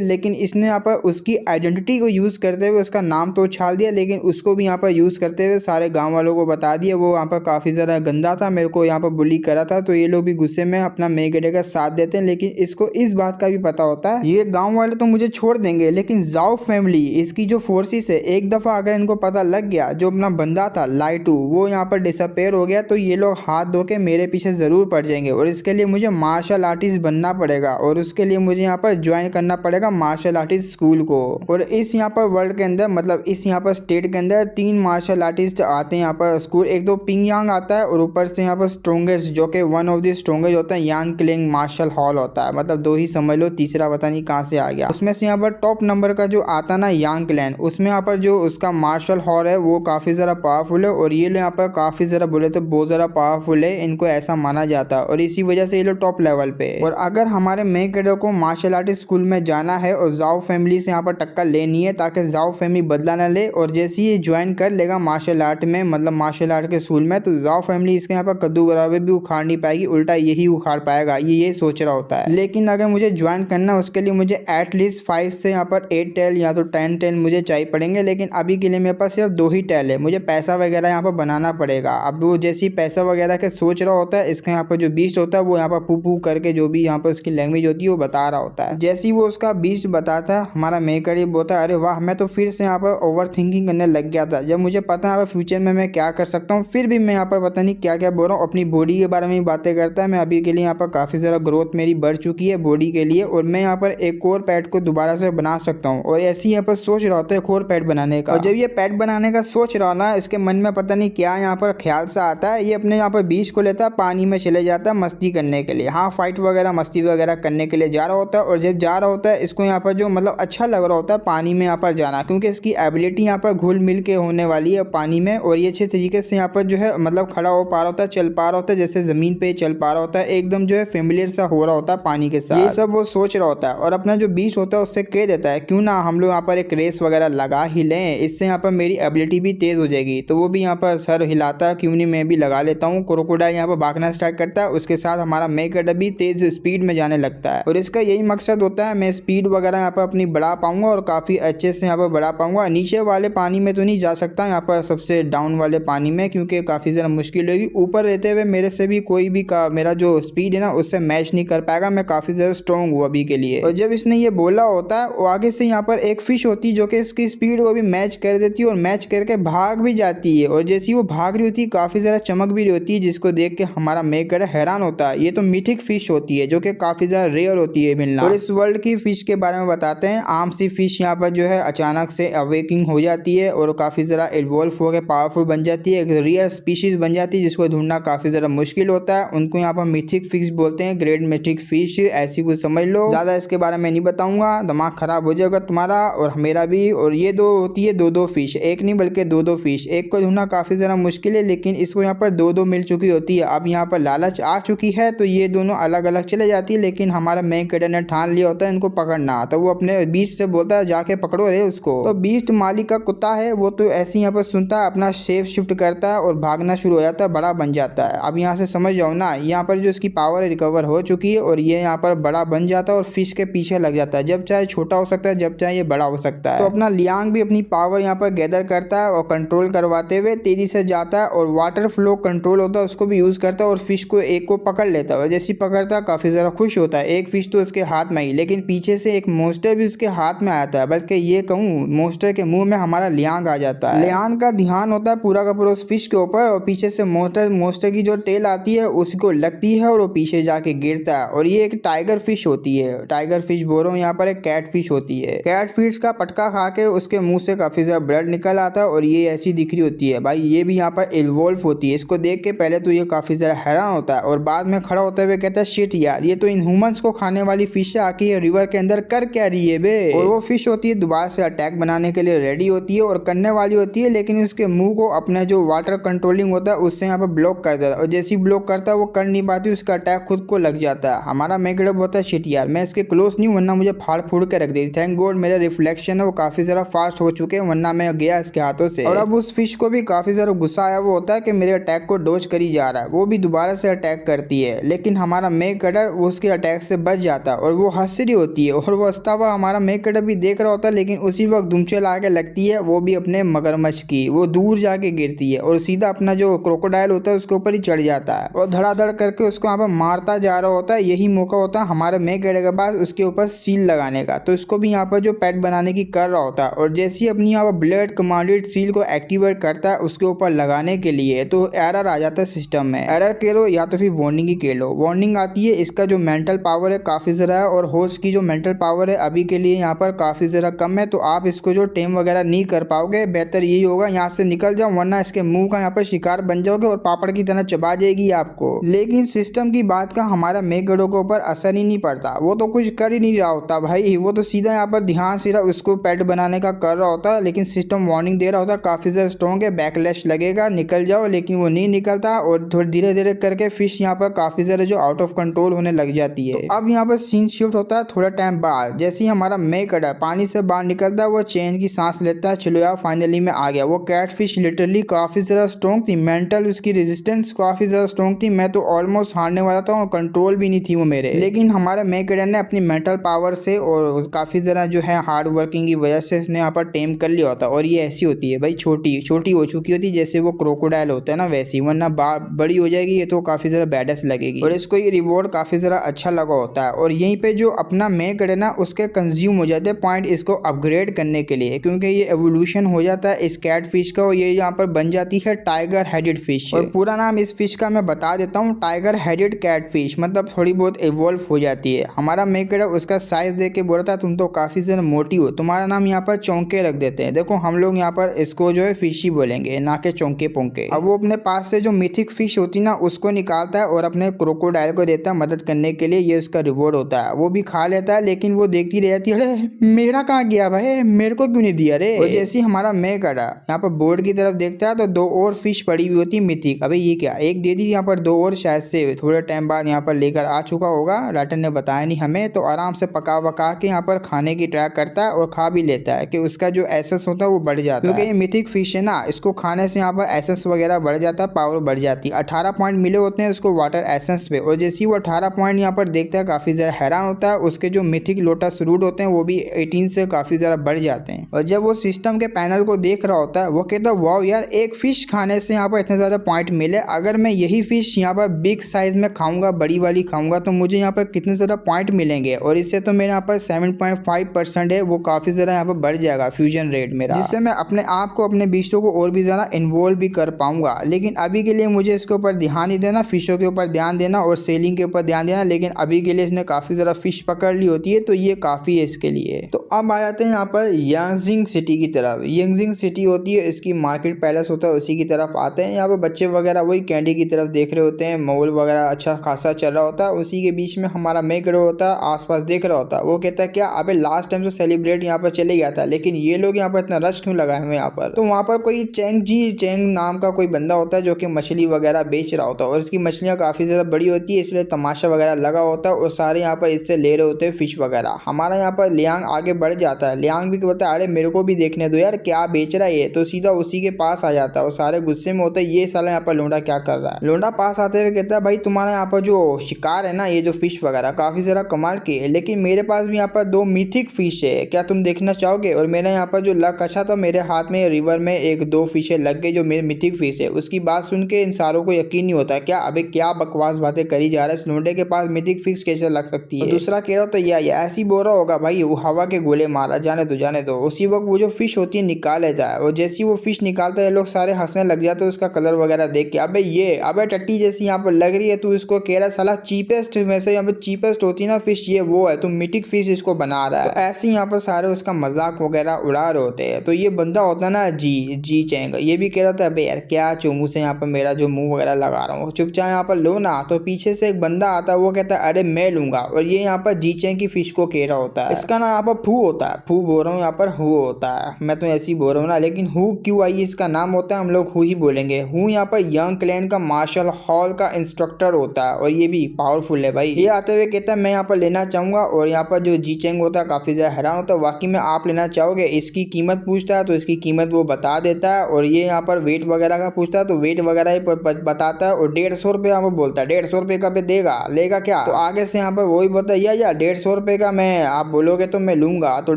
लेकिन इसने यहाँ पर उसकी आइडेंटिटी को यूज करते हुए उसका नाम तो उछाल दिया, लेकिन उसको भी यहाँ पर यूज करते हुए सारे गाँव वालों को बता दिया वो यहाँ पर काफी ज्यादा गंदा था, मेरे को यहाँ पर बुली करा था। तो ये लोग भी गुस्से में अपना मेगेडे का साथ देते हैं, लेकिन इसको इस बात का भी पता होता है ये गाँव वाले तो मुझे छोड़ देंगे, लेकिन जाओ फैमिली, इसकी जो फोर्सेस है, एक दफा अगर इनको पता लग गया जो अपना बंदा था लाइटू वो यहाँ पर डिसअपेयर हो गया, तो ये लोग हाथ धो के मेरे पीछे जरूर पड़ जाएंगे। और इसके लिए मुझे मार्शल आर्टिस्ट बनना पड़ेगा, और उसके लिए मुझे यहाँ पर ज्वाइन करना पड़ेगा मार्शल आर्टिस्ट स्कूल को। और इस यहाँ पर वर्ल्ड के अंदर, मतलब इस यहाँ पर स्टेट के अंदर 3 मार्शल आर्टिस्ट आते हैं यहाँ पर स्कूल। एक तो पिंग यांग आता है, और ऊपर से यहाँ पर स्ट्रोंगेस्ट जो कि वन ऑफ द स्ट्रोंगेस्ट होता है यान क्लिंग मार्शल हॉल होता है, मतलब 2 ही समझ लो, तीसरा पता नहीं कहाँ से आ गया। उसमें से यहाँ पर टॉप नंबर का जो आता ना यांग क्लैन, उसमें यहाँ पर जो उसका मार्शल हॉल है वो काफी ज्यादा पावरफुल है, और ये लोग यहाँ पर काफी ज्यादा बोले तो बहुत ज्यादा पावरफुल है, इनको ऐसा माना जाता है, और इसी वजह से ये लोग टॉप लेवल पे। और अगर हमारे मेन कैडेट को मार्शल आर्टिस्ट स्कूल में जाना है और जाओ फैमिली से यहाँ पर टक्कर लेनी है, ताकि जाओ फैमिली बदला न ले, और जैसे ही ज्वाइन कर लेगा मार्शल आर्ट में, मतलब मार्शल आर्ट के स्कूल में, तो जाओ फैमिली इसके यहाँ पर कद्दू बराबर भी उखाड़ नहीं पाएगी, उल्टा यही उखाड़ पाएगा, ये सोच रहा होता है। लेकिन अगर मुझे ज्वाइन करना है उसके लिए मुझे एटलीस्ट 5 से यहाँ पर 8 टेल या तो 10 टेल मुझे चाहिए पड़ेंगे, लेकिन अभी के लिए मेरे पास सिर्फ 2 ही टेल है, मुझे पैसा वगैरह यहाँ पर बनाना पड़ेगा। अब वो जैसी पैसा वगैरह के सोच रहा होता है, इसका यहाँ पर जो बीस्ट होता है वो यहाँ पर पू पू करके जो भी यहाँ पर उसकी लैंग्वेज होती है वो बता रहा होता है। जैसे ही वो उसका बीस्ट बताता है, हमारा मेकर ये बोलता है अरे वाह, मैं तो फिर से यहाँ पर ओवर थिंकिंग करने लग गया था, जब मुझे पता है फ्यूचर में मैं क्या कर सकता हूँ, फिर भी मैं यहाँ पर पता नहीं क्या क्या बोल रहा हूँ, अपनी बॉडी के बारे में बातें करता है। मैं अभी के लिए यहाँ पर काफी ज्यादा ग्रोथ मेरी बढ़ चुकी है बॉडी के लिए, और मैं यहाँ पर एक और पैट को दोबारा से बना सकता हूँ, और ऐसे ही यहाँ पर सोच रहा होता है एक और पैट बनाने का। और जब ये पैट बनाने का सोच रहा ना, इसके मन में पता नहीं क्या यहाँ पर ख्याल सा आता है, ये अपने यहाँ पर बीच को लेता है, पानी में चले जाता है मस्ती करने के लिए, हाँ फाइट वगैरह मस्ती वगैरह करने के लिए जा रहा होता है। और जब जा रहा होता है इसको यहाँ पर जो मतलब अच्छा लग रहा होता है पानी में यहाँ पर जाना, क्योंकि इसकी एबिलिटी यहाँ पर घुल मिल के होने वाली है पानी में, और ये अच्छे तरीके से यहाँ पर जो है मतलब खड़ा हो पा रहा होता है, चल पा रहा होता है, जैसे जमीन पे चल पा रहा होता है, एकदम जो है फेमिलियर सा हो रहा होता है पानी के साथ, ये सब वो सोच रहा होता है। और अपना जो बीच होता है उससे कह देता है क्यों ना हम लोग यहाँ पर एक रेस वगैरह लगा ही लें, इससे यहाँ पर मेरी एबिलिटी भी तेज हो जाएगी। तो वो भी यहाँ पर सर हिलाता है, क्यों नहीं मैं भी लगा लेता हूँ। क्रोकोडाइल यहाँ पर भागना स्टार्ट करता है, उसके साथ हमारा मेकर भी तेज स्पीड में जाने लगता है, और इसका यही मकसद होता है मैं स्पीड वगैरह यहाँ पर अपनी बढ़ा पाऊंगा और काफी अच्छे से यहाँ पर बढ़ा पाऊंगा। नीचे वाले पानी में तो नहीं जा सकता यहाँ पर सबसे डाउन वाले पानी में, क्योंकि काफी ज्यादा मुश्किल होगी। ऊपर रहते हुए मेरे से भी कोई भी मेरा जो स्पीड है ना उससे मैच नहीं कर पाएगा, मैं काफी ज्यादा स्ट्रॉन्ग हूँ अभी के लिए। और जब इसने ये बोला होता है, वो आगे से यहाँ पर एक फिश होती है जो कि इसकी स्पीड को भी मैच कर देती है, और मैच करके भाग भी जाती है, और जैसी वो भाग रही होती है काफी ज्यादा चमक भी रही होती है, जिसको देख के हमारा मेकर हैरान होता है। ये तो मिथिक फिश होती है जो कि काफी ज्यादा रेयर होती है मिलना। और इस वर्ल्ड की फिश के बारे में बताते हैं। आम सी फिश यहाँ पर जो है अचानक से अवेकिंग हो जाती है और काफी ज्यादा इवॉल्व होकर पावरफुल बन जाती है, एक रेयर स्पीशीज बन जाती है जिसको ढूंढना काफी ज्यादा मुश्किल होता है। उनको यहाँ पर मिथिक फिश बोलते हैं, ग्रेट मिथिक फिश, ऐसी कुछ समझ लो। ज्यादा इसके बारे में नहीं बताऊंगा, दिमाग खराब हो जाएगा तुम्हारा और मेरा भी। और ये दो होती है दो फिश, एक नहीं बल्कि दो फिश, एक को ढूंढना काफी ज्यादा मुश्किल है, लेकिन इसको यहाँ पर दो मिल चुकी होती है। अब यहाँ पर लालच आ चुकी है तो ये दोनों अलग अलग चले जाती है, लेकिन हमारा मेन कैडेट ने ठान लिया होता है इनको पकड़ना, तो वो अपने बीस्ट से बोलता है जाके पकड़ो रे उसको। तो बीस्ट मालिक का कुत्ता है, वो तो ऐसे यहाँ पर सुनता है, अपना शेप शिफ्ट करता है और भागना शुरू हो जाता है, बड़ा बन जाता है। अब यहाँ से समझ जाओ ना, यहाँ पर जो इसकी पावर रिकवर हो चुकी है और ये यहाँ पर बड़ा बन जाता है और फिश के पीछे लग जाता है, जब चाहे छोटा हो सकता है, जब चाहे ये बड़ा हो सकता है। तो अपना लियांग भी अपनी पावर यहाँ पर गैदर करता है और कंट्रोल करवाते हुए तेजी से जाता है, और वाटर फ्लो कंट्रोल होता है उसको भी यूज करता है, और फिश को एक को पकड़ लेता है। जैसे पकड़ता है काफी ज्यादा खुश होता है, एक फिश तो उसके हाथ में ही, लेकिन पीछे से एक मोस्टर भी उसके हाथ में आता है, बल्कि ये कहूँ मोस्टर के मुंह में हमारा लियांग आ जाता है। लियांग का ध्यान होता है पूरा का पूरा उस फिश के ऊपर, और पीछे से मोस्टर की जो टेल आती है उसको लगती है और वो पीछे जाके गिरता है। और ये एक टाइगर फिश होती है, टाइगर फिश बोल रहा हूँ, यहाँ पर एक कैट फिश होती है। कैट फिश का पटका खा के उसके मुंह से काफी ज्यादा ब्लड निकल आता है और ये ऐसी दिख रही होती है। भाई ये भी यहाँ पर इन्वॉल्व होती है। इसको देख के पहले तो ये काफी ज्यादा हैरान होता है और बाद में खड़ा होते हुए कहता है शिट यार, ये तो इन ह्यूमंस को खाने वाली फिश है, आके ये रिवर के अंदर कर क्या रही है बे। और वो फिश होती है दोबारा से अटैक बनाने के लिए रेडी होती है और करने वाली होती है, लेकिन उसके मुंह को अपने जो वाटर कंट्रोलिंग होता है उससे यहाँ पर ब्लॉक कर देता है, और जैसे ही ब्लॉक करता है वो कर नहीं पाती, उसका अटैक खुद को लग जाता है। हमारा मेगडब होता है शिट यार, मैं इसके क्लोज नहीं, वरना मुझे फाड़ फूड़ के रख देती। थैंक गॉड मेरे रिफ्लेक्शन है वो काफी ज्यादा फास्ट हो चुके हैं, वरना मैं गया इसके हाथों से। और अब उस फिश को भी काफी ज्यादा गुस्सा आया वो होता है कि मेरे अटैक को डोज करी जा रहा है वो भी दोबारा से अटैक करती है, लेकिन हमारा मेक कटर उसके अटैक से बच जाता है और वो हंस रही होती है और वो हंसता हुआ हमारा मेक कटर भी देख रहा होता है। लेकिन उसी वक्त दुमचे ला के लगती है वो भी अपने मगरमच्छ की, वो दूर जाके गिरती है और सीधा अपना जो क्रोकोडाइल होता है उसके ऊपर ही चढ़ जाता है और धड़ाधड़ करके उसको यहाँ पर मारता जा रहा होता है। यही मौका होता है हमारे मेक कटर के पास उसके ऊपर सील लगाने का, तो इसको भी यहाँ पर जो पेट बनाने की कर रहा होता है और जैसे ही अपनी यहाँ पर ब्लेड कमांडेड सील को एक्टिवेट करता है उसके ऊपर लगाने के लिए, तो एरर आ जाता है सिस्टम में। एरर कह लो या तो फिर वार्निंग ही कह लो। वार्निंग आती है इसका जो मेंटल पावर है काफ़ी ज़्यादा है और होस्ट की जो मेंटल पावर है अभी के लिए यहाँ पर काफ़ी ज़्यादा कम है, तो आप इसको जो टेम वगैरह नहीं कर पाओगे। बेहतर यही होगा यहाँ से निकल जाओ, वरना इसके मुंह का यहाँ पर शिकार बन जाओगे और पापड़ की तरह चबा जाएगी आपको। लेकिन सिस्टम की बात का हमारा मेकड़ों के ऊपर असर ही नहीं पड़ता, वो तो कुछ कर ही नहीं रहा होता भाई, वो तो सीधा यहाँ पर ध्यान सिर्फ उसको पेट बनाने का कर रहा होता है। लेकिन सिस्टम वार्निंग दे रहा होता है काफ़ी ज़्यादा स्ट्रॉन्ग है, बैकलैश लगेगा, निकल जाओ, लेकिन वो नहीं निकलता और थोड़ी धीरे धीरे करके फिश यहाँ पर काफ़ी ज़्यादा जो आउट ऑफ कंट्रोल होने लग जाती है। तो अब यहाँ पर सीन शिफ्ट होता है थोड़ा टाइम बाद, जैसे ही हमारा मेकड़ा पानी से बाहर निकलता है वो चैन की सांस लेता है, चलो यार फाइनली में आ गया। वो कैट फिश लिटरली काफ़ी ज़्यादा स्ट्रॉन्ग थी, मेंटल उसकी रेजिस्टेंस काफ़ी ज़्यादा स्ट्रॉन्ग थी, मैं तो ऑलमोस्ट हारने वाला था और कंट्रोल भी नहीं थी वो मेरे। लेकिन हमारे मेकड़े ने अपनी मेंटल पावर से और काफ़ी ज़्यादा जो है हार्ड वर्किंग की वजह से इसने यहाँ पर टेम कर लिया होता। और ये ऐसी होती है भाई, छोटी छोटी हो चुकी होती जैसे वो क्रोकोडाइल होता है ना वैसी, वरना बड़ी हो जाएगी ये तो काफ़ी ज़्यादा बैडस लगेगी। और इसको ये रिवॉर्ड काफ़ी ज़्यादा अच्छा लगा होता है। और यहीं पे जो अपना मेकड़ है ना उसके कंज्यूम हो जाते हैं पॉइंट इसको अपग्रेड करने के लिए, क्योंकि ये एवोल्यूशन हो जाता है इस कैट फिश का और ये यहाँ पर बन जाती है टाइगर हेडेड फिश। और पूरा नाम इस फिश का मैं बता देता हूँ, टाइगर हेडेड कैट फिश, मतलब थोड़ी बहुत इवॉल्व हो जाती है। हमारा मेकड़ है उसका साइज देख के बोल रहा था तुम तो काफ़ी ज़्यादा मोटी हो, तुम्हारा नाम यहाँ पर चौंके रख देते हैं। देखो हम लोग यहाँ पर इसको जो है फिश ही बोलेंगे, ना के चौंके पोंके। अब वो अपने पास से जो मिथिक फिश होती ना उसको निकालता है और अपने क्रोकोडाइल को देता है मदद करने के लिए, ये उसका रिवॉर्ड होता है। वो भी खा लेता है लेकिन वो देखती रह जाती है, अरे मेरा कहाँ गया भाई, मेरे को क्यों नहीं दिया रे। और जैसे हमारा मेकड़ा यहाँ पर बोर्ड की तरफ देखता है तो दो और फिश पड़ी हुई होती मिथिक, अबे ये क्या, एक दे दी यहाँ पर, दो और शायद से थोड़े टाइम बाद यहाँ पर लेकर आ चुका होगा, राइटर ने बताया नहीं हमें। तो आराम से पका वका के यहाँ पर खाने की ट्राई करता है और खा भी लेता है कि उसका जो एसेस होता है वो बढ़ जाता है, क्योंकि ये मिथिक फिश है ना, इसको खाने से यहाँ पर एसेंस वगैरह बढ़ जाता है, पावर बढ़ जाती है। 18 पॉइंट मिले होते हैं उसको वाटर एसेंस पे, और जैसे ही वो 18 पॉइंट यहाँ पर देखता है काफ़ी ज़्यादा हैरान होता है। उसके जो मिथिक लोटस रूट होते हैं वो भी 18 से काफ़ी ज़्यादा बढ़ जाते हैं। और जब वो सिस्टम के पैनल को देख रहा होता है वो कहता है वाओ यार, एक फिश खाने से यहाँ पर इतने ज़्यादा पॉइंट मिले, अगर मैं यही फिश यहाँ पर बिग साइज में खाऊंगा, बड़ी वाली खाऊंगा, तो मुझे यहाँ पर कितने ज़्यादा पॉइंट मिलेंगे। और इससे तो मेरे यहाँ पर 7.5% है, वो काफ़ी ज़्यादा यहाँ पर बढ़ जाएगा फ्यूजन रेट मेरा, जिससे मैं अपने आप को अपने बिस्टों को और भी ज़्यादा इन्वॉल्व भी कर पाऊंगा। लेकिन अभी के लिए मुझे इसके ऊपर ध्यान नहीं देना, फिशों के ऊपर ध्यान देना और सेलिंग के ऊपर ध्यान देना। लेकिन अभी के लिए इसने काफ़ी ज़्यादा फिश पकड़ ली होती है तो ये काफ़ी है इसके लिए। तो अब आ जाते हैं यहाँ पर यांगजिंग सिटी की तरफ। यांगजिंग सिटी होती है इसकी मार्केट पैलेस होता है, उसी की तरफ आते हैं। यहाँ पर बच्चे वगैरह वही कैंडी की तरफ देख रहे होते हैं, मॉल वगैरह अच्छा खासा चल रहा होता है। उसी के बीच में हमारा मेकड़ो होता है, आसपास देख रहा होता है। वो कहता है क्या अबे लास्ट टाइम तो सेलिब्रेट यहाँ पर चले गया था, लेकिन ये लोग यहाँ पर इतना रश क्यों लगाए हुए यहाँ पर। तो वहाँ पर कोई चेंग नाम का कोई बंदा होता है जो कि मछली वगैरह बेच रहा होता है, और इसकी मछलियाँ काफ़ी ज़्यादा बड़ी होती है इसलिए तमाशा वगैरह लगा होता है और सारे यहाँ पर इससे ले रहे होते हैं फिश वगैरह। हमारा यहाँ पर लियांग आगे बढ़ जाता है, लियांग भी कहता है अरे मेरे को भी देखने दो यार क्या बेच रहा है ये, तो सीधा उसी के पास आ जाता है और सारे गुस्से में होते हैं ये साला यहाँ पर लोंडा क्या कर रहा है। लोंडा पास आते हुए कहता है भाई तुम्हारा यहाँ पर जो शिकार है ना, ये जो फिश वगैरह काफ़ी ज़्यादा कमाल की है, लेकिन मेरे पास भी यहाँ पर 2 मिथिक फिश है, क्या तुम देखना चाहोगे। और मेरा यहाँ पर जो लक अच्छा था, मेरे हाथ में रिवर में 1-2 फिशें लग गई जो मेरे मिथिक फिश है। उसकी बात सुन के इन सारों को यकीन नहीं होता, क्या अबे क्या बकवास बातें करी जा रहा है, इस लोंडे के पास मिथिक फिश कैसे लग सकती है। दूसरा कह रहा तो ये ऐसी बोल रहा होगा भाई वो हवा के गोले मारा, जाने दो। उसी वक्त वो जो फिश होती है निकाल लेता है, और जैसे वो फिश निकालता है लोग सारे हंसने लग जाते हैं उसका कलर वगैरह देख के, अबे टट्टी जैसी यहाँ पर लग रही है, तू इसको कह रहा साला चीपेस्ट में से यहाँ पर चीपेस्ट होती है ना फिश, ये वो है, तुम मिथिक फिश इसको बना रहा है। तो ऐसे यहाँ पर सारे उसका मजाक वगैरह उड़ा रहे होते हैं। तो ये बंदा होता है ना जी चैंग, ये भी कह रहा था अबे यार क्या चोमू से यहाँ पर मेरा जो मुंह वगैरह लगा रहा हूँ, चुपचाप यहाँ पर लो ना। तो पीछे से एक बंदा आता है, वो कहता है अरे मैं लूंगा, और ये यहाँ पर जी चैंग की फिश को कह रहा होता है। इसका नाम यहाँ पर फू होता है, फू बोल रहा हूँ यहाँ पर हु होता है, मैं तो ऐसे ही बोल रहा हूँ ना, लेकिन हु क्यों आई इसका नाम होता है, हम लोग हु ही बोलेंगे। हु यहाँ पर यंग क्लैन का मार्शल हॉल का इंस्ट्रक्टर होता है और ये भी पावरफुल है भाई। ये आते हुए कहता है मैं यहाँ पर लेना चाहूंगा, और यहाँ पर जो जी चेंग होता है काफी ज्यादा हैरान होता है, वाकई में आप लेना चाहोगे, इसकी कीमत पूछता है तो इसकी कीमत वो बता देता है, और ये यहाँ पर वेट वगैरह का पूछता है तो वेट वगैरह ही बताता है, और 150 रुपये यहाँ पर बोलता है। 150 रुपये का पे देगा, लेगा क्या? तो आगे से यहाँ पर वही बोलता है या 150 रुपये का मैं, आप बोलोगे तो मैं लूंगा, तो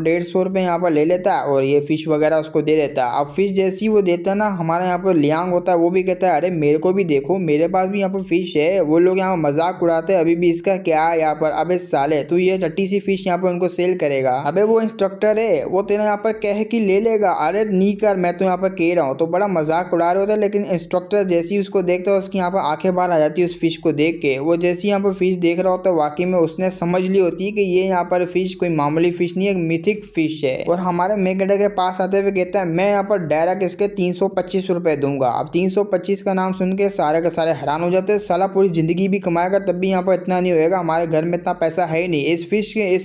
150 रुपये यहाँ पर ले लेता है और ये फिश वगैरह उसको दे देता है। अब फिश जैसी वो देता है ना, हमारा यहाँ पर लियांग होता है वो भी कहता है अरे मेरे को भी देखो, मेरे पास भी यहाँ पर फिश है। वो लोग यहाँ मजाक उड़ाते हैं अभी भी इसका क्या है यहाँ पर, अबे साले तू ये टट्टी सी फिश यहाँ पर उनको सेल करेगा, अबे वो इंस्ट्रक्टर है वो तेरा यहाँ पर कह कि ले लेगा, अरे नहीं कर, मैं तो यहाँ पर कह रहा हूँ। तो बड़ा मजाक उड़ा रहे होता है, लेकिन इंस्ट्रक्टर जैसे ही उसको देखता है उसकी यहाँ पर आंखें बाहर आ जाती है उस फिश को देख के। वो जैसे यहाँ पर फिश देख रहा होता है वाकई में उसने समझ ली होती है कि ये यहाँ पर फिश कोई मामूली फिश नहीं है, एक मिथिक फिश है। और हमारे मेगेडा के पास आते हुए कहता है मैं यहाँ पर डायरेक्ट इसके 325 रुपए दूंगा। अब 325 का नाम सुन के सारे के सारे हैरान हो जाते हैं, साला पूरी जिंदगी भी कमाएगा तब भी यहाँ पर इतना नहीं होएगा, हमारे घर में इतना पैसा है ही नहीं। इस